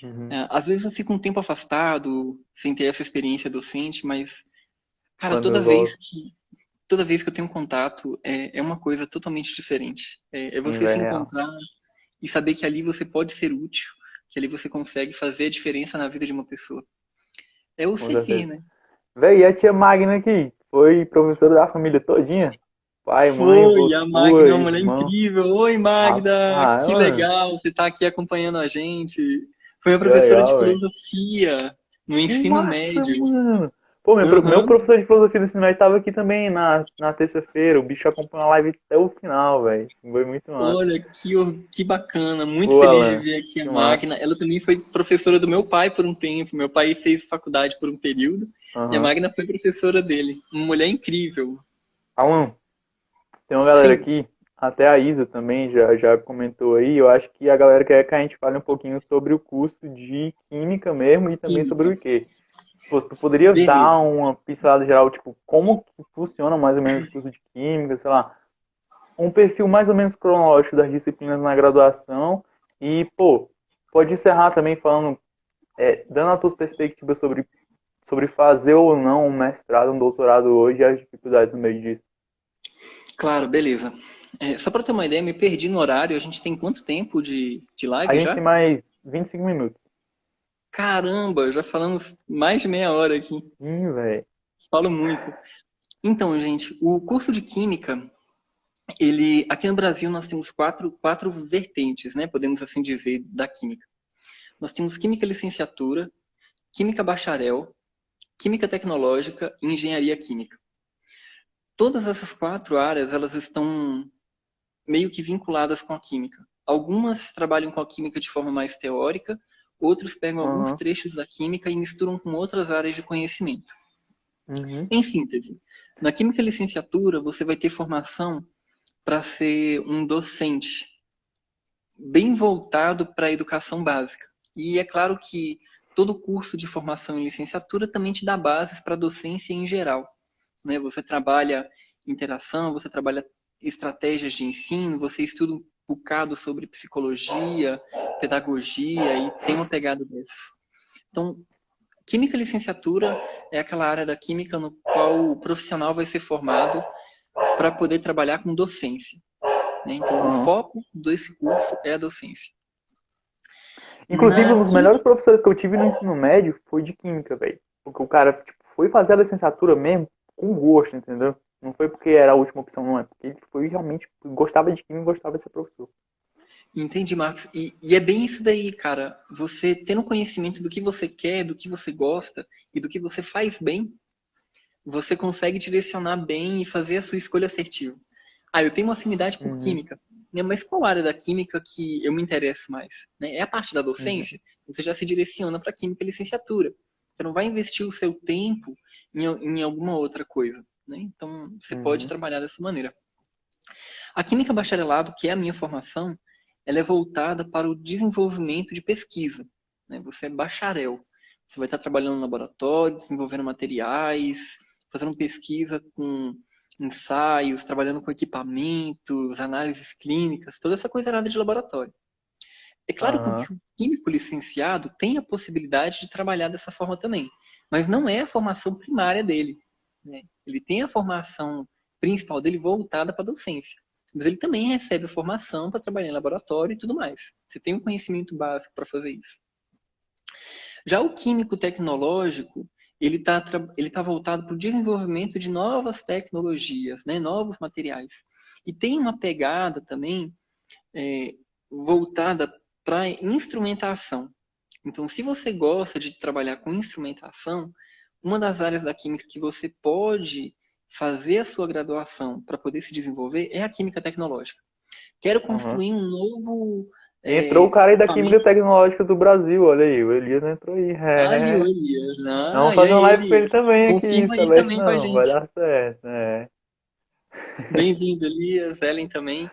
Uhum. Às vezes eu fico um tempo afastado, sem ter essa experiência docente, mas, cara, Quando toda eu vez volto, que toda vez que eu tenho contato, é uma coisa totalmente diferente. É sim, você se velho, real. encontrar e saber que ali você pode ser útil, que ali você consegue fazer a diferença na vida de uma pessoa. É o Com servir, certeza. né? Véi, e a tia Magna aqui? Foi professora da família todinha? Pai, mãe, Foi, a você, Magda é uma mulher irmão. incrível. Oi, Magda, Rapaz, que mano, legal, você está aqui acompanhando a gente. Foi a que professora de legal, velho. filosofia no Que ensino massa, médio. mano. Pô, meu Aham. professor de filosofia do ensino médio estava aqui também na terça-feira. O bicho acompanhou a live até o final, velho. Foi muito massa. Olha, que bacana. Muito Pô, feliz de Alan, ver aqui a que massa. Magna. Ela também foi professora do meu pai por um tempo. Meu pai fez faculdade por um período e a Aham. Magna foi professora dele. Uma mulher incrível. Alan, tem uma galera Sim, aqui, até a Isa também já comentou aí. Eu acho que a galera quer que a gente fale um pouquinho sobre o curso de Química mesmo e também sobre química. o IQ. Pô, tu poderia dar Beleza. uma pincelada geral, tipo, como que funciona mais ou menos o curso de Química, sei lá, um perfil mais ou menos cronológico das disciplinas na graduação e, pô, pode encerrar também falando, dando as tuas perspectivas sobre fazer ou não um mestrado, um doutorado hoje e as dificuldades no meio disso. Claro, beleza. Só para ter uma ideia, me perdi no horário. A gente tem quanto tempo de A live gente tem já? mais 25 minutos. Caramba, já falamos mais de meia hora aqui. Velho. Falo muito. Então, gente, o curso de Química, Aqui no Brasil nós temos quatro vertentes, né? Podemos assim dizer, da química. Nós temos química licenciatura, química bacharel, química tecnológica e engenharia química. Todas essas 4 áreas, elas estão meio que vinculadas com a química. Algumas trabalham com a química de forma mais teórica, outros pegam alguns Aham. trechos da química e misturam com outras áreas de conhecimento. Uhum. Em síntese, na química licenciatura, você vai ter formação para ser um docente bem voltado para a educação básica. E é claro que todo curso de formação em licenciatura também te dá bases para a docência em geral, né? Você trabalha interação, você trabalha estratégias de ensino, você estuda um bocado sobre psicologia, pedagogia e tem uma pegada dessas. Então, química licenciatura é aquela área da química no qual o profissional vai ser formado para poder trabalhar com docência, né? Então, o Aham. foco desse curso é a docência. Inclusive, Na um dos química, melhores professores que eu tive no ensino médio foi de química, velho. Porque o cara, tipo, foi fazer a licenciatura mesmo com gosto, entendeu? Não foi porque era a última opção, não é. Porque ele foi realmente, gostava de química e gostava de ser professor. entendi, Marcos. E é bem isso daí, cara. Você tendo conhecimento do que você quer, do que você gosta e do que você faz bem, você consegue direcionar bem e fazer a sua escolha assertiva. Ah, eu tenho uma afinidade por Uhum, química, né? Mas qual área da química que eu me interesso mais? Né? É a parte da uhum, docência? Você já se direciona para química e licenciatura. Você não vai investir o seu tempo em alguma outra coisa, né? Então, você pode uhum, trabalhar dessa maneira. A química bacharelado, que é a minha formação, ela é voltada para o desenvolvimento de pesquisa, né? Você é bacharel. Você vai estar trabalhando no laboratório, desenvolvendo materiais, fazendo pesquisa com ensaios, trabalhando com equipamentos, análises clínicas, toda essa coisa nada de laboratório. É claro aham, que o químico licenciado tem a possibilidade de trabalhar dessa forma também, mas não é a formação primária dele, né? Ele tem a formação principal dele voltada para a docência, mas ele também recebe a formação para trabalhar em laboratório e tudo mais. Você tem um conhecimento básico para fazer isso. Já o químico tecnológico, ele tá voltado para o desenvolvimento de novas tecnologias, né, novos materiais. E tem uma pegada também voltada para instrumentação. Então, se você gosta de trabalhar com instrumentação, uma das áreas da química que você pode fazer a sua graduação para poder se desenvolver é a química tecnológica. Quero aham. construir um novo Entrou o cara aí da Química equipamento. Tecnológica do Brasil, olha aí, o Elias entrou aí. Ai, o É. Elias, Vamos né? E fazer uma aí, live com ele Elias? também aqui, Confirma aí Celeste também com a não, vai gente. dar certo, né? Bem-vindo, Elias, Ellen também.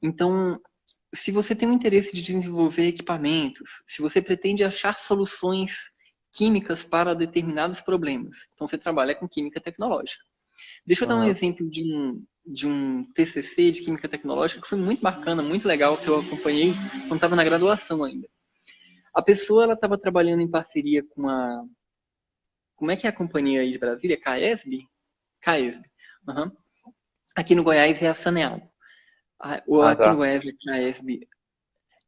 Então, se você tem um interesse de desenvolver equipamentos, se você pretende achar soluções químicas para determinados problemas, então você trabalha com química tecnológica. Deixa eu dar um Aham, exemplo de um TCC de química tecnológica que foi muito bacana, muito legal, que eu acompanhei quando estava na graduação ainda. A pessoa ela estava trabalhando em parceria com a... Como é que é a companhia aí de Brasília? CAESB? CAESB. Uhum. Aqui no Goiás é a Saneago. ah, Aqui no tá. Goiás é a CAESB.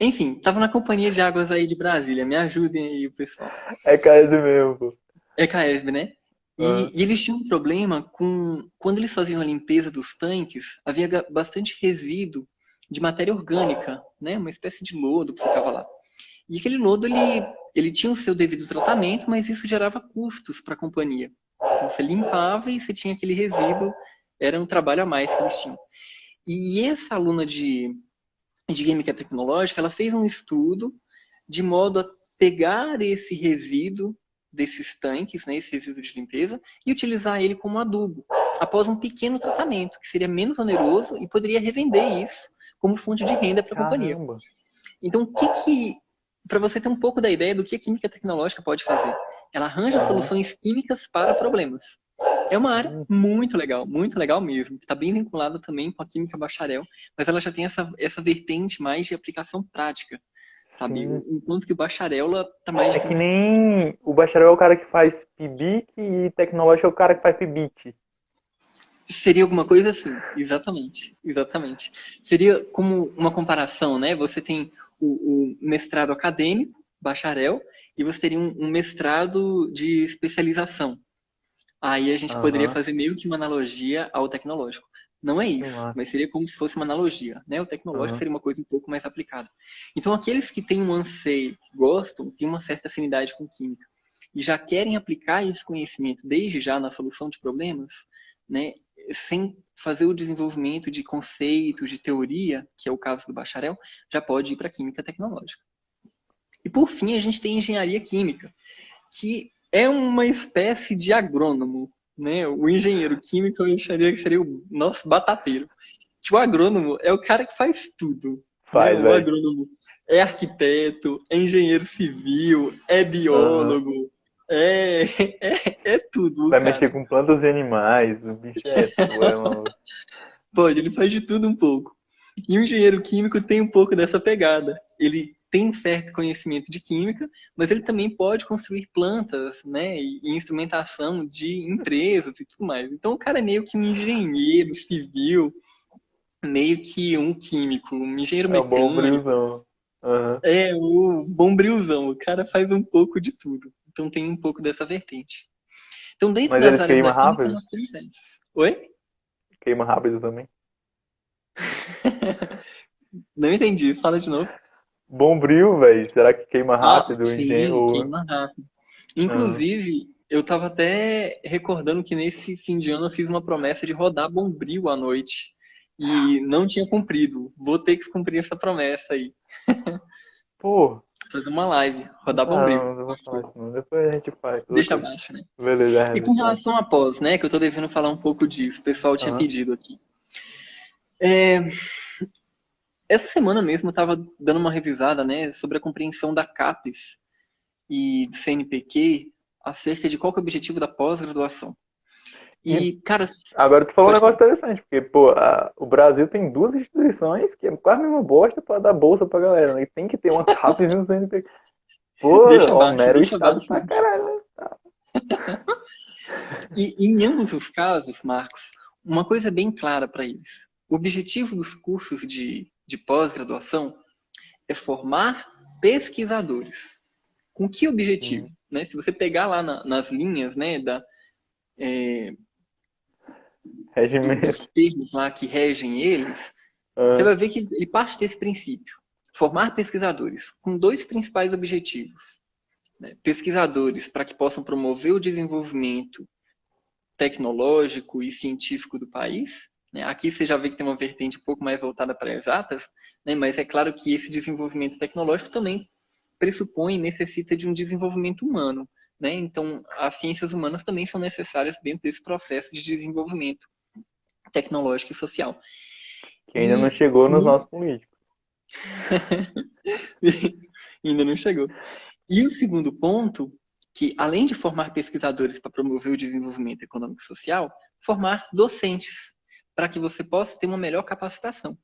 Enfim, tava na Companhia de Águas aí de Brasília. Me ajudem aí, pessoal. É caso mesmo, pô. É CAESB, né? Aham, E eles tinham um problema com... Quando eles faziam a limpeza dos tanques, havia bastante resíduo de matéria orgânica, né? Uma espécie de lodo que ficava lá. E aquele lodo, ele tinha o seu devido tratamento, mas isso gerava custos para a companhia. Então, você limpava e você tinha aquele resíduo. Era um trabalho a mais que eles tinham. E essa aluna de química tecnológica, ela fez um estudo de modo a pegar esse resíduo desses tanques, né, esse resíduo de limpeza, e utilizar ele como adubo, após um pequeno tratamento, que seria menos oneroso e poderia revender isso como fonte de renda para a companhia. caramba. Então, para você ter um pouco da ideia do que a química tecnológica pode fazer, ela arranja Aham. soluções químicas para problemas. É uma área muito legal mesmo, que está bem vinculada também com a química bacharel, mas ela já tem essa vertente mais de aplicação prática, sabe? Sim. Enquanto que o bacharel ela tá mais... É que nem o bacharel é o cara que faz PIBIC e tecnológico é o cara que faz PIBIT. Seria alguma coisa assim, exatamente, exatamente. Seria como uma comparação, né? Você tem o mestrado acadêmico, bacharel, e você teria um mestrado de especialização. Aí a gente poderia Aham. fazer meio que uma analogia ao tecnológico. Não é Que isso, massa. mas seria como se fosse uma analogia, né? O tecnológico Aham. seria uma coisa um pouco mais aplicada. Então, aqueles que têm um anseio, que gostam, têm uma certa afinidade com química e já querem aplicar esse conhecimento desde já na solução de problemas, né? Sem fazer o desenvolvimento de conceitos, de teoria, que é o caso do bacharel, já pode ir para a química tecnológica. E por fim, a gente tem engenharia química, que é uma espécie de agrônomo, né? O engenheiro químico eu acharia que seria o nosso batateiro. Que o agrônomo é o cara que faz tudo, né? Faz, O velho. agrônomo é arquiteto, é engenheiro civil, é Aham. biólogo, é, é tudo, o Vai mexer cara. com plantas e animais. O bicho é maluco. Pode, ele faz de tudo um pouco. E o engenheiro químico tem um pouco dessa pegada. Ele tem certo conhecimento de química, mas ele também pode construir plantas, né, e instrumentação de empresas e tudo mais. Então o cara é meio que um engenheiro civil, meio que um químico, um engenheiro É um bom mecânico. brilzão. Aham. É o bombrilzão, o cara faz um pouco de tudo. Então tem um pouco dessa vertente. Então dentro Mas das eles áreas da queimam química rápido? nós temos essas. Oi? Queima rápido também. Não entendi, fala de novo. Bombril, velho. Será que queima Ah, rápido? sim, queima rápido. Aham. Inclusive, eu tava até recordando que nesse fim de ano eu fiz uma promessa de rodar Bombril à noite. E não tinha cumprido. Vou ter que cumprir essa promessa aí. Pô, Fazer uma live, rodar Bombril. não vou falar isso não. Depois a gente faz qualquer Deixa coisa. abaixo, né? Beleza, a E com gente faz. relação a pós, né? Que eu tô devendo falar um pouco disso. O pessoal tinha Aham. pedido aqui. Essa semana mesmo eu tava dando uma revisada, né? Sobre a compreensão da CAPES e do CNPq acerca de qual que é o objetivo da pós-graduação. E E, cara, agora tu falou um pode negócio falar. interessante, porque, pô, o Brasil tem duas instituições que é quase a mesma bosta pra dar bolsa pra galera, né? E tem que ter uma CAPES e um CNPq. Pô, ó, mero Deixa estado abaixo pra isso. caralho, né? E em ambos os casos, Marcos, uma coisa bem clara para eles. O objetivo dos cursos de pós-graduação é formar pesquisadores. Com que objetivo? Sim. Né? Se você pegar lá nas linhas, né, dos Regimento. termos lá que regem eles, você Aham. vai ver que ele parte desse princípio. Formar pesquisadores com dois principais objetivos. Né? Pesquisadores para que possam promover o desenvolvimento tecnológico e científico do país. Né? Aqui você já vê que tem uma vertente um pouco mais voltada para exatas, né? Mas é claro que esse desenvolvimento tecnológico também pressupõe e necessita de um desenvolvimento humano. Né? Então, as ciências humanas também são necessárias dentro desse processo de desenvolvimento tecnológico e social. Que ainda não E chegou nos nossos políticos. ainda não chegou. E o segundo ponto, que além de formar pesquisadores para promover o desenvolvimento econômico e social, formar docentes para que você possa ter uma melhor capacitação.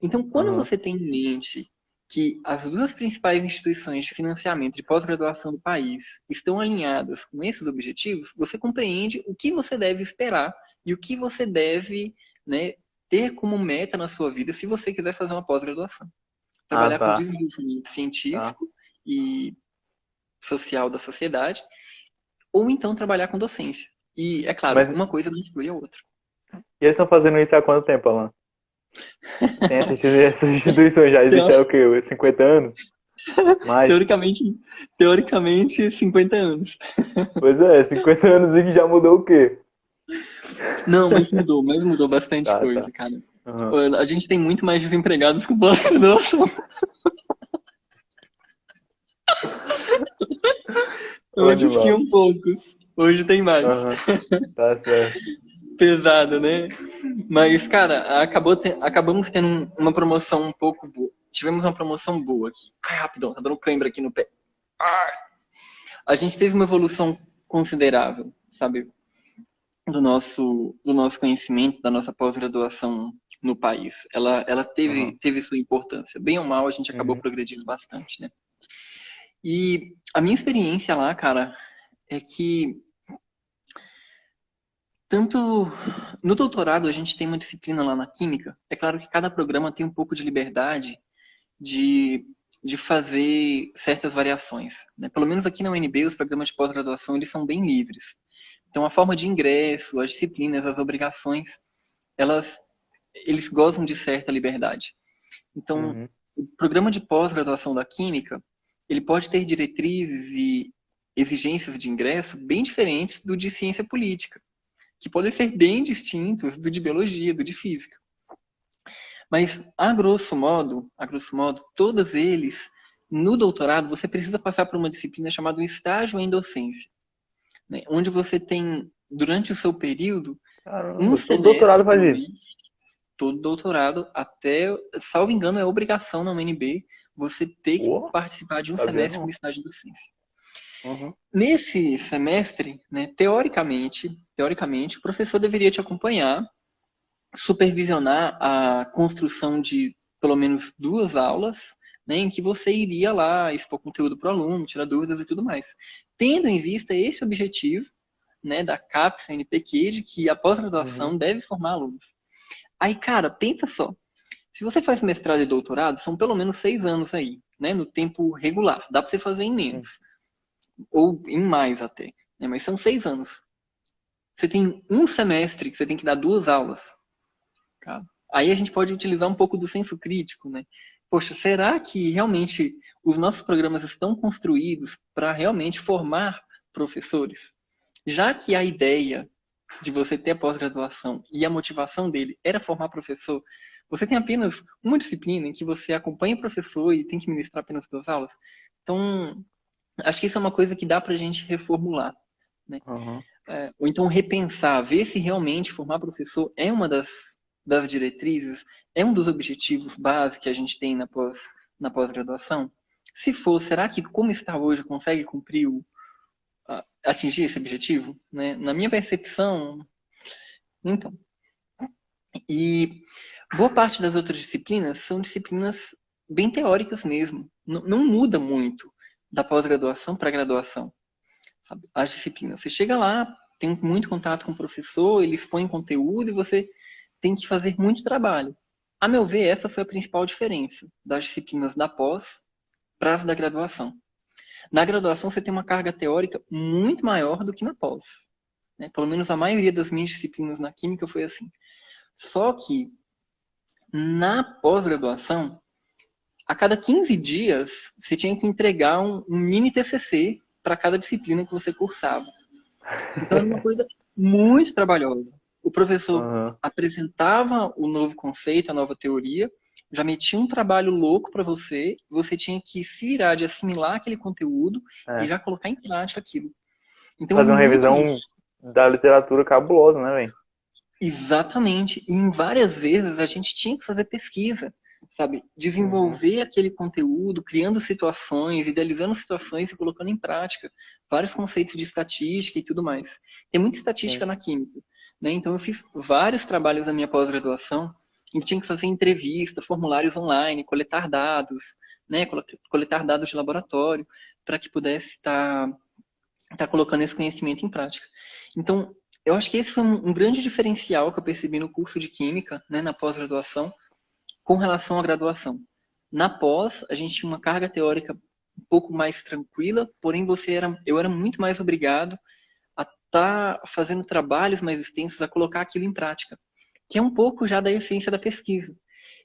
Então, quando Aham. você tem em mente que as duas principais instituições de financiamento de pós-graduação do país estão alinhadas com esses objetivos, você compreende o que você deve esperar e o que você deve, né, ter como meta na sua vida se você quiser fazer uma pós-graduação. Ah, Trabalhar com tá. desenvolvimento Tá. científico e social da sociedade, ou então trabalhar com docência. E, é claro, Mas uma coisa não exclui a outra. e eles estão fazendo isso há quanto tempo, Alan? Tem essas instituições já existem há o quê? 50 anos? Mais? Teoricamente, 50 anos. Pois é, 50 anos e já mudou o quê? Não, mas mudou bastante Tá, tá. coisa, cara. Aham. A gente tem muito mais desempregados com pós-graduação. Pode Antes lá. tinham poucos, hoje tem mais. Aham. Tá certo. Pesado, né? Mas, cara, acabamos tendo uma promoção um pouco boa. Tivemos uma promoção boa aqui. Ai, rapidão, tá dando cãibra aqui no pé. A gente teve uma evolução considerável, sabe? Do nosso conhecimento, da nossa pós-graduação no país. Ela Aham. teve sua importância. Bem ou mal, a gente acabou Uhum. progredindo bastante, né? E a minha experiência lá, cara, é que tanto no doutorado a gente tem uma disciplina lá na química. É claro que cada programa tem um pouco de liberdade de, de fazer certas variações, né? Pelo menos aqui na UNB, os programas de pós-graduação eles são bem livres. Então, a forma de ingresso, as disciplinas, as obrigações elas, eles gozam de certa liberdade. Então, Uhum. o programa de pós-graduação da Química, ele pode ter diretrizes e exigências de ingresso bem diferentes do de ciência política, que podem ser bem distintos do de biologia, do de física. Mas, a grosso modo, todos eles, no doutorado, você precisa passar por uma disciplina chamada estágio em docência, né? Onde você tem, durante o seu período, um Caramba, todo semestre, doutorado faz pelo isso. menos, todo doutorado, até, salvo engano, é obrigação na UNB você ter que Pô, participar de um sabia semestre como não. estágio de docência. Uhum. Nesse semestre, né, teoricamente, o professor deveria te acompanhar, supervisionar a construção de pelo menos 2 aulas, né, em que você iria lá expor conteúdo para o aluno, tirar dúvidas e tudo mais. Tendo em vista esse objetivo, né, da CAPES, NPq, de que a Uhum. pós-graduação deve formar alunos. Aí, cara, pensa só. Se você faz mestrado e doutorado, são pelo menos 6 anos aí, né, no tempo regular. Dá para você fazer em Sim. menos, ou em mais até, né, mas são 6 anos. Você tem um semestre que você tem que dar 2 aulas. Cara. Aí a gente pode utilizar um pouco do senso crítico, né? Poxa, será que realmente os nossos programas estão construídos para realmente formar professores? Já que a ideia de você ter a pós-graduação e a motivação dele era formar professor, você tem apenas uma disciplina em que você acompanha o professor e tem que ministrar apenas 2 aulas. Então, acho que isso é uma coisa que dá para a gente reformular, né? Uhum. Ou então repensar, ver se realmente formar professor é uma das diretrizes, é um dos objetivos básicos que a gente tem na pós-graduação. Se for, será que como está hoje consegue cumprir atingir esse objetivo? Né? Na minha percepção, então. E boa parte das outras disciplinas são disciplinas bem teóricas mesmo. Não muda muito da pós-graduação para a graduação, sabe? As disciplinas. Você chega lá, tem muito contato com o professor, ele expõe conteúdo e você tem que fazer muito trabalho. A meu ver, essa foi a principal diferença das disciplinas da pós para as da graduação. Na graduação, você tem uma carga teórica muito maior do que na pós, né? Pelo menos a maioria das minhas disciplinas na química foi assim. Só que na pós-graduação, a cada 15 dias, você tinha que entregar um mini TCC para cada disciplina que você cursava. Então era uma coisa muito trabalhosa. O professor Uhum. apresentava o novo conceito, a nova teoria, já metia um trabalho louco para você tinha que se virar de assimilar aquele conteúdo e É. já colocar em prática aquilo. Então é Fazer uma muito revisão isso. da literatura cabulosa, né, velho? Exatamente. E em várias vezes a gente tinha que fazer pesquisa, sabe? Uhum. Desenvolver aquele conteúdo, criando situações, idealizando situações e colocando em prática vários conceitos de estatística e tudo mais. Tem muita Sim. estatística na química, né? Então eu fiz vários trabalhos na minha pós-graduação em que tinha que fazer entrevista, formulários online, coletar dados, né? Coletar dados de laboratório para que pudesse estar colocando esse conhecimento em prática. Então, eu acho que esse foi um grande diferencial que eu percebi no curso de Química, né, na pós-graduação, com relação à graduação. Na pós, a gente tinha uma carga teórica um pouco mais tranquila, porém eu era muito mais obrigado a estar fazendo trabalhos mais extensos, a colocar aquilo em prática, que é um pouco já da essência da pesquisa.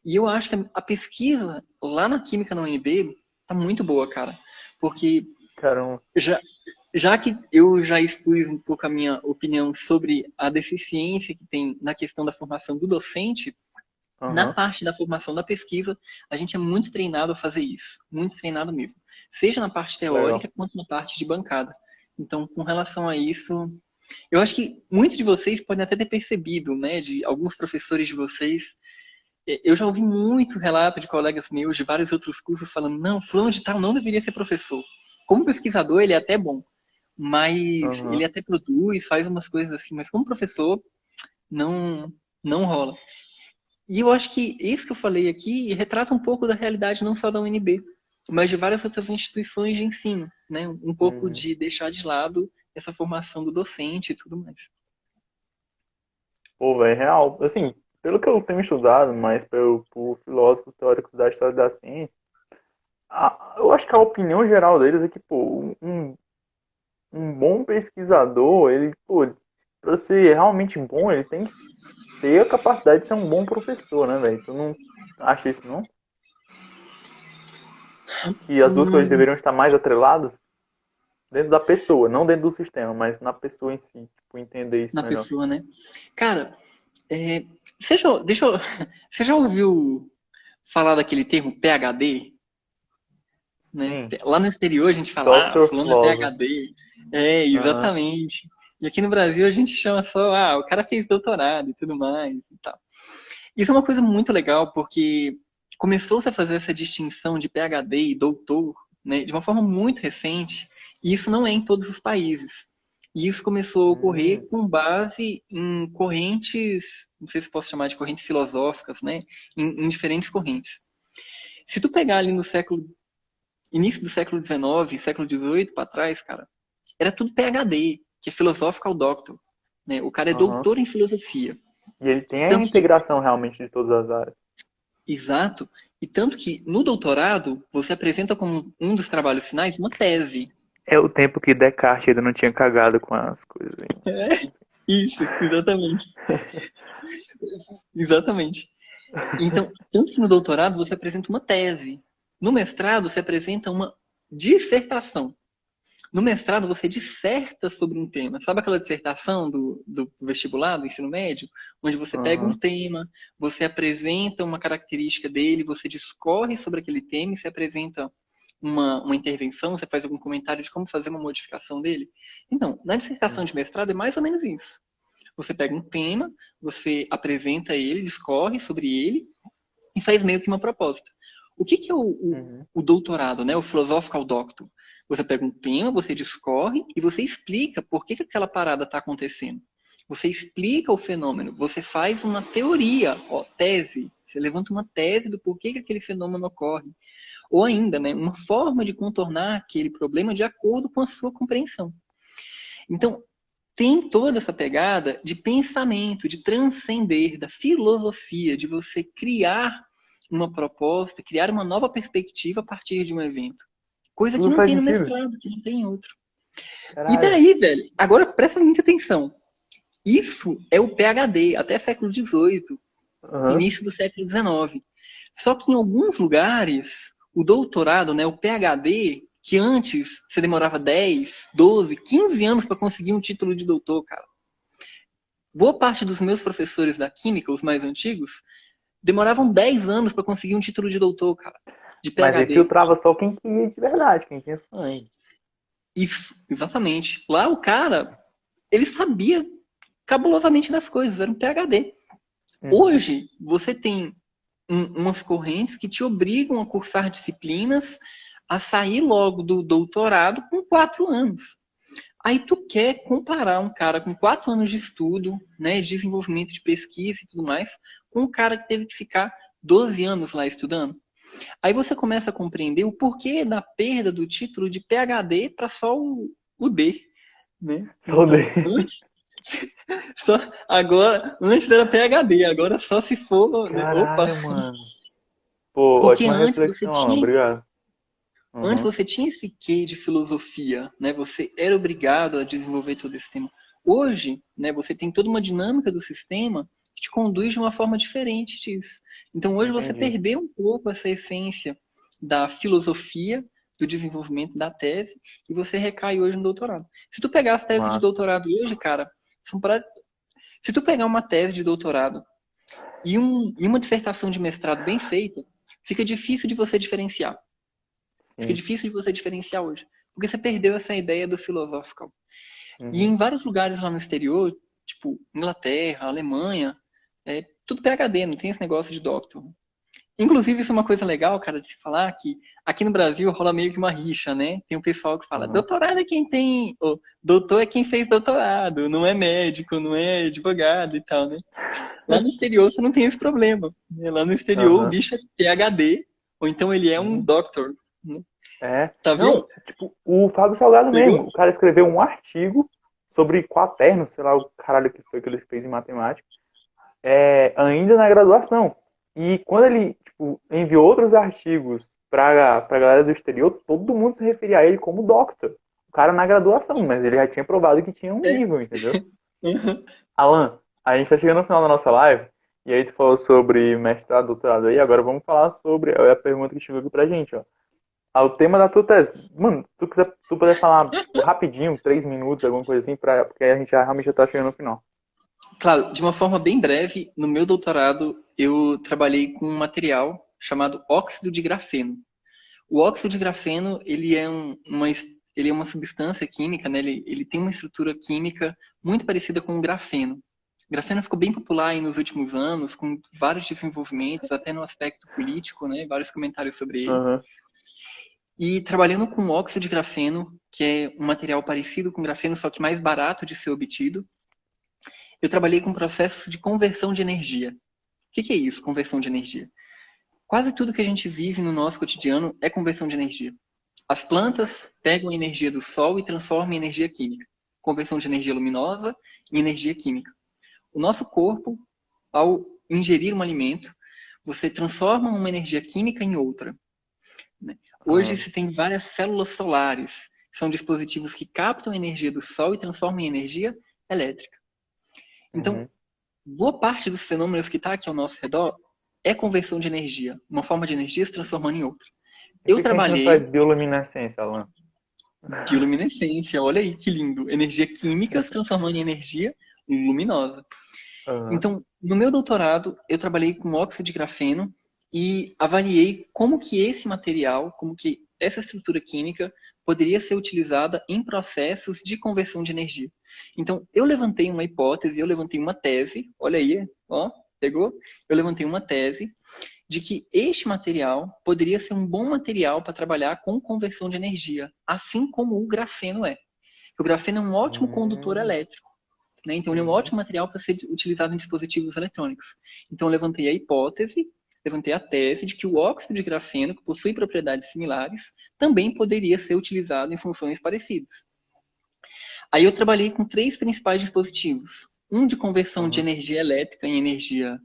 E eu acho que a pesquisa lá na Química na UNB tá muito boa, cara, porque Caramba. já, já que eu já expus um pouco a minha opinião sobre a deficiência que tem na questão da formação do docente, na Uhum. parte da formação da pesquisa, a gente é muito treinado a fazer isso, muito treinado mesmo. Seja na parte Legal. teórica, quanto na parte de bancada. Então, com relação a isso, eu acho que muitos de vocês podem até ter percebido, né, de alguns professores de vocês. Eu já ouvi muito relato de colegas meus de vários outros cursos falando, não, fulano de tal não deveria ser professor. Como pesquisador, ele é até bom, mas ele Uhum. até produz, faz umas coisas assim, mas como professor, não, não rola. E eu acho que isso que eu falei aqui retrata um pouco da realidade não só da UNB, mas de várias outras instituições de ensino, né? Um pouco Uhum. de deixar de lado essa formação do docente e tudo mais. Pô, velho, real. Assim, pelo que eu tenho estudado, mas por filósofos teóricos da história da ciência, eu acho que a opinião geral deles é que, pô, um bom pesquisador, ele, pô, pra ser realmente bom, ele tem que ter a capacidade de ser um bom professor, né, velho? Tu não acha isso, não? Que as duas coisas Hum, deveriam estar mais atreladas dentro da pessoa, não dentro do sistema, mas na pessoa em si. Tipo, entender isso na melhor. pessoa, né? Cara, deixa eu, você já ouviu falar daquele termo PhD? Né? Sim. Lá no exterior a gente fala, Doctor fulano é Philosophy. PhD. É, Aham. exatamente. E aqui no Brasil a gente chama só, o cara fez doutorado e tudo mais e tal. Isso é uma coisa muito legal, porque começou-se a fazer essa distinção de PhD e doutor, né, de uma forma muito recente, e isso não é em todos os países. E isso começou a Hum. ocorrer com base em correntes, não sei se posso chamar de correntes filosóficas, né, em diferentes correntes. Se tu pegar ali no início do século XIX, século XVIII para trás, cara, era tudo PhD, que é Philosophical Doctor, né? O cara é Aham. doutor em filosofia. E ele tem a Tanto que integração realmente de todas as áreas. Exato. E tanto que no doutorado você apresenta como um dos trabalhos finais uma tese. É o tempo que Descartes ainda não tinha cagado com as coisas aí. Isso, exatamente. Exatamente. Então, tanto que no doutorado você apresenta uma tese. No mestrado você apresenta uma dissertação. No mestrado você disserta sobre um tema. Sabe aquela dissertação do vestibular, do ensino médio? Onde você pega um Aham. tema, você apresenta uma característica dele, você discorre sobre aquele tema e você apresenta uma intervenção, você faz algum comentário de como fazer uma modificação dele. Então, na dissertação de mestrado é mais ou menos isso. Você pega um tema, você apresenta ele, discorre sobre ele e faz meio que uma proposta. O que é Uhum. o doutorado, né? O philosophical doctor? Você pega um tema, você discorre e você explica por que aquela parada está acontecendo. Você explica o fenômeno, você faz uma teoria, tese. Você levanta uma tese do porquê que aquele fenômeno ocorre. Ou ainda, né, uma forma de contornar aquele problema de acordo com a sua compreensão. Então, tem toda essa pegada de pensamento, de transcender, da filosofia, de você criar uma proposta, criar uma nova perspectiva a partir de um evento. Coisa que Tudo não faz tem no sentido. mestrado, que não tem em outro. E Caralho. daí, velho, agora presta muita atenção. Isso é o PhD, até século XVIII, Aham. início do século XIX. Só que em alguns lugares, o doutorado, né, o PhD, que antes você demorava 10, 12, 15 anos para conseguir um título de doutor, cara. Boa parte dos meus professores da química, os mais antigos, demoravam 10 anos para conseguir um título de doutor, cara, de Mas aí PhD. filtrava só quem queria de verdade, quem tinha sangue. Isso, exatamente. Lá o cara, ele sabia cabulosamente das coisas, era um PhD. Uhum. Hoje, você tem umas correntes que te obrigam a cursar disciplinas, a sair logo do doutorado com 4 anos. Aí tu quer comparar um cara com 4 anos de estudo, né, de desenvolvimento de pesquisa e tudo mais, com um cara que teve que ficar 12 anos lá estudando. Aí você começa a compreender o porquê da perda do título de PhD para só o D, né? Só Então, dei. só, agora, antes era PhD, agora só se for, né? Opa, Caralho, mano. Pô, porque ótima reflexão, Alan. Obrigado. antes Uhum. você tinha esse quê de filosofia, né? Você era obrigado a desenvolver todo esse tema. Hoje, né, você tem toda uma dinâmica do sistema que te conduz de uma forma diferente disso. Então, hoje você Entendi. perdeu um pouco essa essência da filosofia, do desenvolvimento da tese, e você recai hoje no doutorado. Se tu pegar as teses de Massa. doutorado hoje, cara, se tu pegar uma tese de doutorado e uma dissertação de mestrado bem feita, fica difícil de você diferenciar. Fica Sim. difícil de você diferenciar hoje. Porque você perdeu essa ideia do philosophical. E Uhum. em vários lugares lá no exterior, tipo Inglaterra, Alemanha, é tudo PhD, não tem esse negócio de doctor. Inclusive, isso é uma coisa legal, cara, de se falar, que aqui no Brasil rola meio que uma rixa, né? Tem um pessoal que fala, Uhum. doutorado é quem tem, ou, doutor é quem fez doutorado, não é médico, não é advogado e tal, né? Lá no exterior você não tem esse problema, né? Lá no exterior o Aham. bicho é PhD, ou então ele é um Uhum. doctor, né? É. Tá Não, vendo? tipo, o Fábio Salgado mesmo. Pegou? O cara escreveu um artigo sobre quaterno, sei lá o caralho que foi que ele fez em matemática, ainda na graduação. E quando ele tipo, enviou outros artigos pra galera do exterior, todo mundo se referia a ele como doctor. O cara na graduação, mas ele já tinha provado que tinha um É. nível, entendeu? Uhum. Alan, A gente tá chegando no final da nossa live, e aí tu falou sobre mestrado, doutorado aí, agora vamos falar sobre a pergunta que chegou aqui pra gente, ó. O tema da tua tese. Mano, se tu puder falar rapidinho, 3 minutos, alguma coisa assim, porque a gente realmente já tá chegando no final. Claro, de uma forma bem breve, no meu doutorado eu trabalhei com um material chamado óxido de grafeno. O óxido de grafeno, ele é uma substância química, né? Ele tem uma estrutura química muito parecida com o grafeno. O grafeno ficou bem popular aí nos últimos anos, com vários desenvolvimentos, até no aspecto político, né? Vários comentários sobre ele. Uhum. E trabalhando com óxido de grafeno, que é um material parecido com grafeno, só que mais barato de ser obtido, eu trabalhei com processos de conversão de energia. O que é isso, conversão de energia? Quase tudo que a gente vive no nosso cotidiano é conversão de energia. As plantas pegam a energia do sol e transformam em energia química. Conversão de energia luminosa em energia química. O nosso corpo, ao ingerir um alimento, você transforma uma energia química em outra. Hoje se tem várias células solares. São dispositivos que captam a energia do sol e transformam em energia elétrica. Então, boa parte dos fenômenos que está aqui ao nosso redor é conversão de energia. Uma forma de energia se transformando em outra. Eu trabalhei... Por que a gente não faz bioluminescência, Alan? Bioluminescência, olha aí que lindo. Energia química se transformando em energia luminosa. Então, no meu doutorado, eu trabalhei com óxido de grafeno e avaliei como que esse material, como que essa estrutura química poderia ser utilizada em processos de conversão de energia. Então, eu levantei uma hipótese, eu levantei uma tese, olha aí, ó, pegou? Eu levantei uma tese de que este material poderia ser um bom material para trabalhar com conversão de energia, assim como o grafeno é. O grafeno é um ótimo condutor elétrico, né? Então, ele é um ótimo material para ser utilizado em dispositivos eletrônicos. Então, eu levantei a hipótese, levantei a tese de que o óxido de grafeno, que possui propriedades similares, também poderia ser utilizado em funções parecidas. Aí eu trabalhei com 3 principais dispositivos. Um de conversão de energia elétrica em energia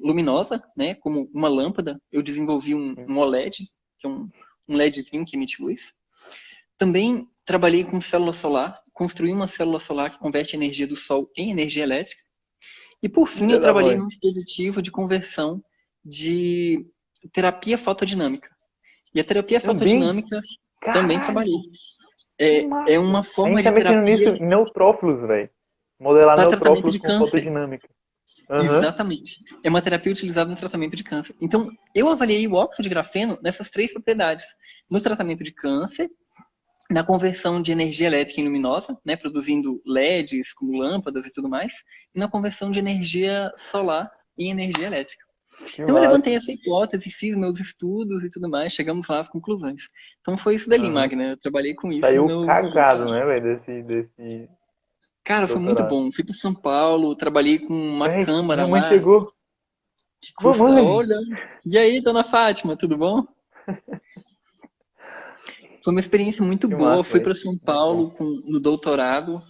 luminosa, né, como uma lâmpada. Eu desenvolvi um OLED, que é um LEDzinho que emite luz. Também trabalhei com célula solar, construí uma célula solar que converte a energia do sol em energia elétrica. E por fim, eu trabalhei num dispositivo de conversão de terapia fotodinâmica. E a terapia fotodinâmica também trabalhei. É uma forma de terapia... A gente tá mexendo nisso em neutrófilos, velho. Modelar neutrófilos com fotodinâmica. Exatamente. É uma terapia utilizada no tratamento de câncer. Então, eu avaliei o óxido de grafeno nessas 3 propriedades. No tratamento de câncer, na conversão de energia elétrica em luminosa, né, produzindo LEDs como lâmpadas e tudo mais, e na conversão de energia solar em energia elétrica. Então eu levantei essa hipótese, fiz meus estudos e tudo mais, chegamos lá às conclusões. Então foi isso dali, Magna. Eu trabalhei com isso. Saiu cagado, né, velho, desse... Cara, foi muito bom. Fui para São Paulo, trabalhei com uma câmara lá. Minha mãe chegou. Que custa, olha. E aí, dona Fátima, tudo bom? Foi uma experiência muito boa. Fui para São Paulo no doutorado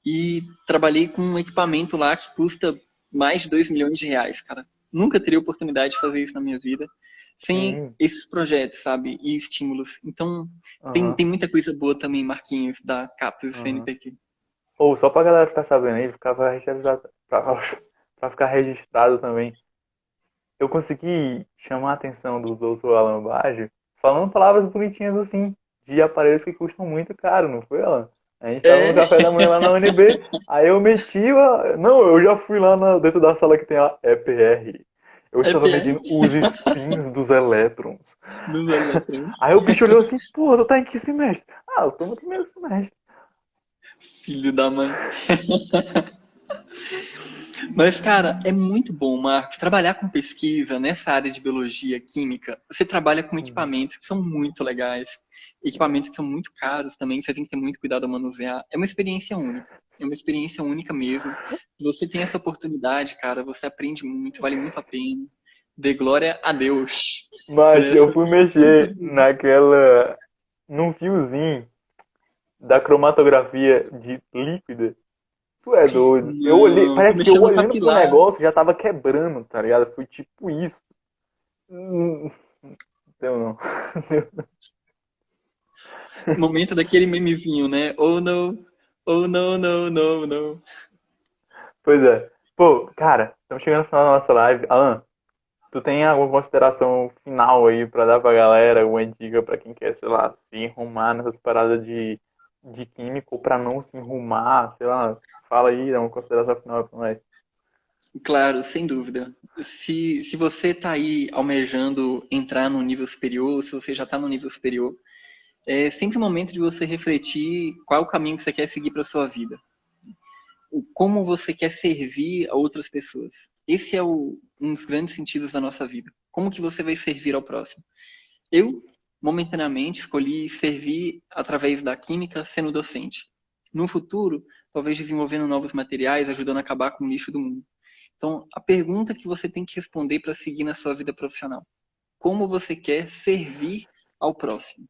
e trabalhei com um equipamento lá que custa mais de 2 milhões de reais, cara. Nunca teria oportunidade de fazer isso na minha vida sem esses projetos, sabe? E estímulos. Então, tem muita coisa boa também, Marquinhos, da CAPES e CNPq. Só pra galera ficar sabendo aí, pra ficar registrado também. Eu consegui chamar a atenção do Dr. Alan Baggio falando palavras bonitinhas assim, de aparelhos que custam muito caro, não foi, Alan? A gente tava no café da manhã lá na UNB, aí eu meti eu já fui lá dentro da sala que tem a EPR. Eu estava medindo os spins dos elétrons. Aí o bicho olhou assim, porra, tu tá em que semestre? Eu tô no primeiro semestre. Filho da mãe. Mas, cara, é muito bom, Marcos, trabalhar com pesquisa nessa área de biologia, química. Você trabalha com equipamentos que são muito legais, equipamentos que são muito caros também, que você tem que ter muito cuidado ao manusear. É uma experiência única. É uma experiência única mesmo. Se você tem essa oportunidade, cara, você aprende muito, vale muito a pena. Dê glória a Deus. Mas eu fui mexer num fiozinho da cromatografia de líquida. Tu é doido. Eu olhei, parece que eu olhando pro negócio já tava quebrando, tá ligado? Foi tipo isso. Não. Momento daquele memezinho, né? Oh no, no. Pois é. Pô, cara, estamos chegando no final da nossa live. Alan, tu tem alguma consideração final aí pra dar pra galera? Alguma dica pra quem quer, sei lá, se enrumar nessas paradas de químico ou pra não se enrumar, sei lá. Fala aí, dá uma consideração final pra nós. Claro, sem dúvida. Se você está aí almejando entrar no nível superior, se você já está no nível superior, é sempre o momento de você refletir qual é o caminho que você quer seguir para sua vida. Como você quer servir a outras pessoas. Esse é um dos grandes sentidos da nossa vida. Como que você vai servir ao próximo? Eu, momentaneamente, escolhi servir através da química sendo docente. No futuro, talvez desenvolvendo novos materiais, ajudando a acabar com o lixo do mundo. Então, a pergunta que você tem que responder para seguir na sua vida profissional: como você quer servir ao próximo?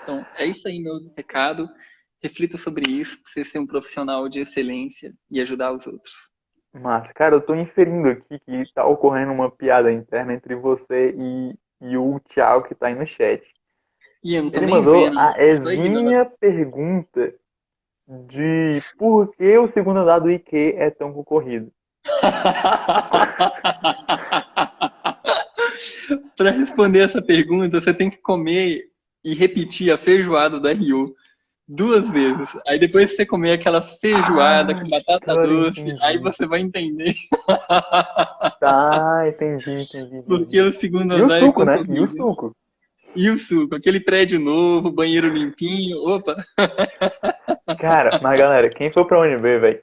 Então, é isso aí, meu recado. Reflita sobre isso, para você ser um profissional de excelência e ajudar os outros. Massa, cara, eu tô inferindo aqui que tá ocorrendo uma piada interna entre você e o Thiago que tá aí no chat. E eu não tô Ele nem mandou vendo, a só ignorando. exímia pergunta de por que o segundo andar do IQ é tão concorrido. Para responder essa pergunta, você tem que comer e repetir a feijoada da Rio 2 vezes. Aí depois que você comer aquela feijoada Ah, com batata agora doce, aí entendi. você vai entender Tá, entendi. porque o segundo E o andar é suco, né? E o concorrido. suco. E o suco, aquele prédio novo, banheiro limpinho, opa. Cara, mas galera, quem for pra UNB, velho,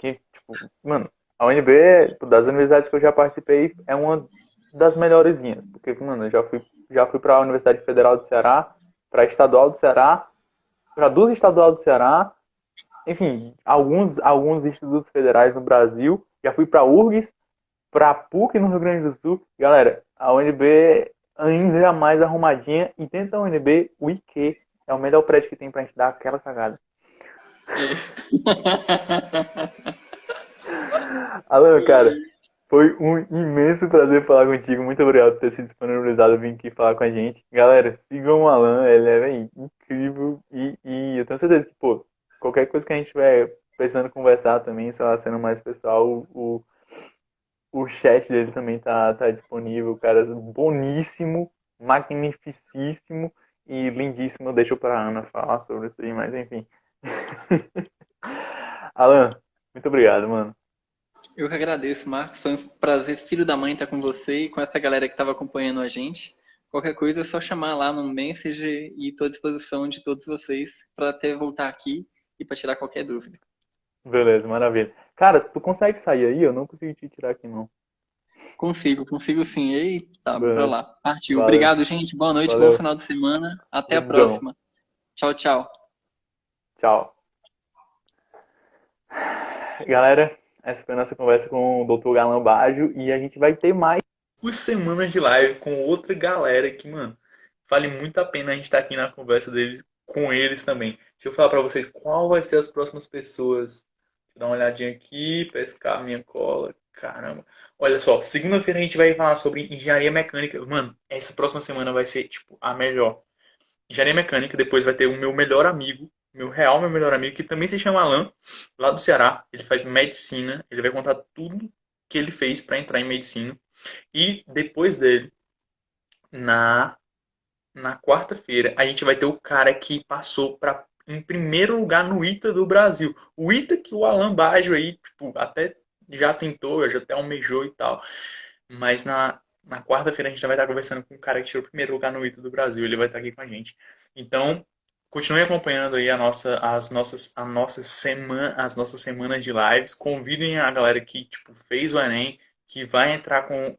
mano, a UNB, tipo, das universidades que eu já participei, é uma das melhorzinhas. Porque, mano, eu já fui pra Universidade Federal do Ceará, pra Estadual do Ceará, pra duas Estadual do Ceará, enfim, alguns institutos federais no Brasil, já fui pra URGS, pra PUC no Rio Grande do Sul. Galera, a UNB ainda é a mais arrumadinha, e dentro da UNB, o IQ é o melhor prédio que tem pra gente dar aquela cagada. É. Alan, cara, foi um imenso prazer falar contigo. Muito obrigado por ter se disponibilizado a vir aqui falar com a gente. Galera, sigam o Alan, ele é véi, incrível. E eu tenho certeza que, pô, qualquer coisa que a gente estiver precisando conversar também, sei lá, sendo mais pessoal, o chat dele também tá disponível. Cara, boníssimo, magnificíssimo e lindíssimo. Deixa pra Ana falar sobre isso aí, mas enfim. Alan, muito obrigado, mano. Eu que agradeço, Marcos. Foi um prazer, filho da mãe, estar com você e com essa galera que estava acompanhando a gente. Qualquer coisa é só chamar lá no Messenger e estou à disposição de todos vocês para até voltar aqui e para tirar qualquer dúvida. Beleza, maravilha. Cara, tu consegue sair aí? Eu não consegui te tirar aqui, não. Consigo sim. Eita, bora Beleza. lá. Partiu. Valeu. Obrigado, gente. Boa noite, bom Valeu. final de semana. Até a Tudão. próxima. Tchau, tchau. Tchau. Galera, essa foi a nossa conversa com o Dr. Galan Baggio e a gente vai ter mais. Por semanas de live com outra galera que, mano, vale muito a pena a gente estar aqui na conversa deles com eles também. Deixa eu falar pra vocês qual vai ser as próximas pessoas. Deixa eu dar uma olhadinha aqui, pescar minha cola. Caramba. Olha só, segunda-feira a gente vai falar sobre engenharia mecânica. Mano, essa próxima semana vai ser, tipo, a melhor. Engenharia mecânica, depois vai ter o meu melhor amigo, meu melhor amigo, que também se chama Alan, lá do Ceará. Ele faz medicina, ele vai contar tudo que ele fez pra entrar em medicina. E depois dele, na, na quarta-feira, a gente vai ter o cara que passou em primeiro lugar no ITA do Brasil. O ITA que o Alan Baggio aí, tipo, até já tentou, já até almejou e tal. Mas na quarta-feira a gente já vai estar conversando com o cara que tirou o primeiro lugar no ITA do Brasil. Ele vai estar aqui com a gente. Então, continue acompanhando aí as nossas semanas de lives. Convidem a galera que tipo, fez o Enem, que vai entrar com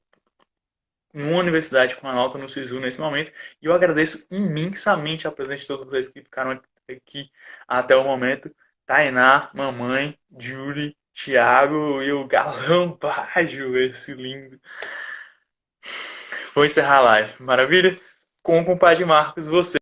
numa universidade com a nota no SISU nesse momento. E eu agradeço imensamente a presença de todos vocês que ficaram aqui até o momento. Tainá, mamãe, Julie, Thiago e o Galão Baggio, esse lindo. Vou encerrar a live. Maravilha? Com o compadre Marcos, você.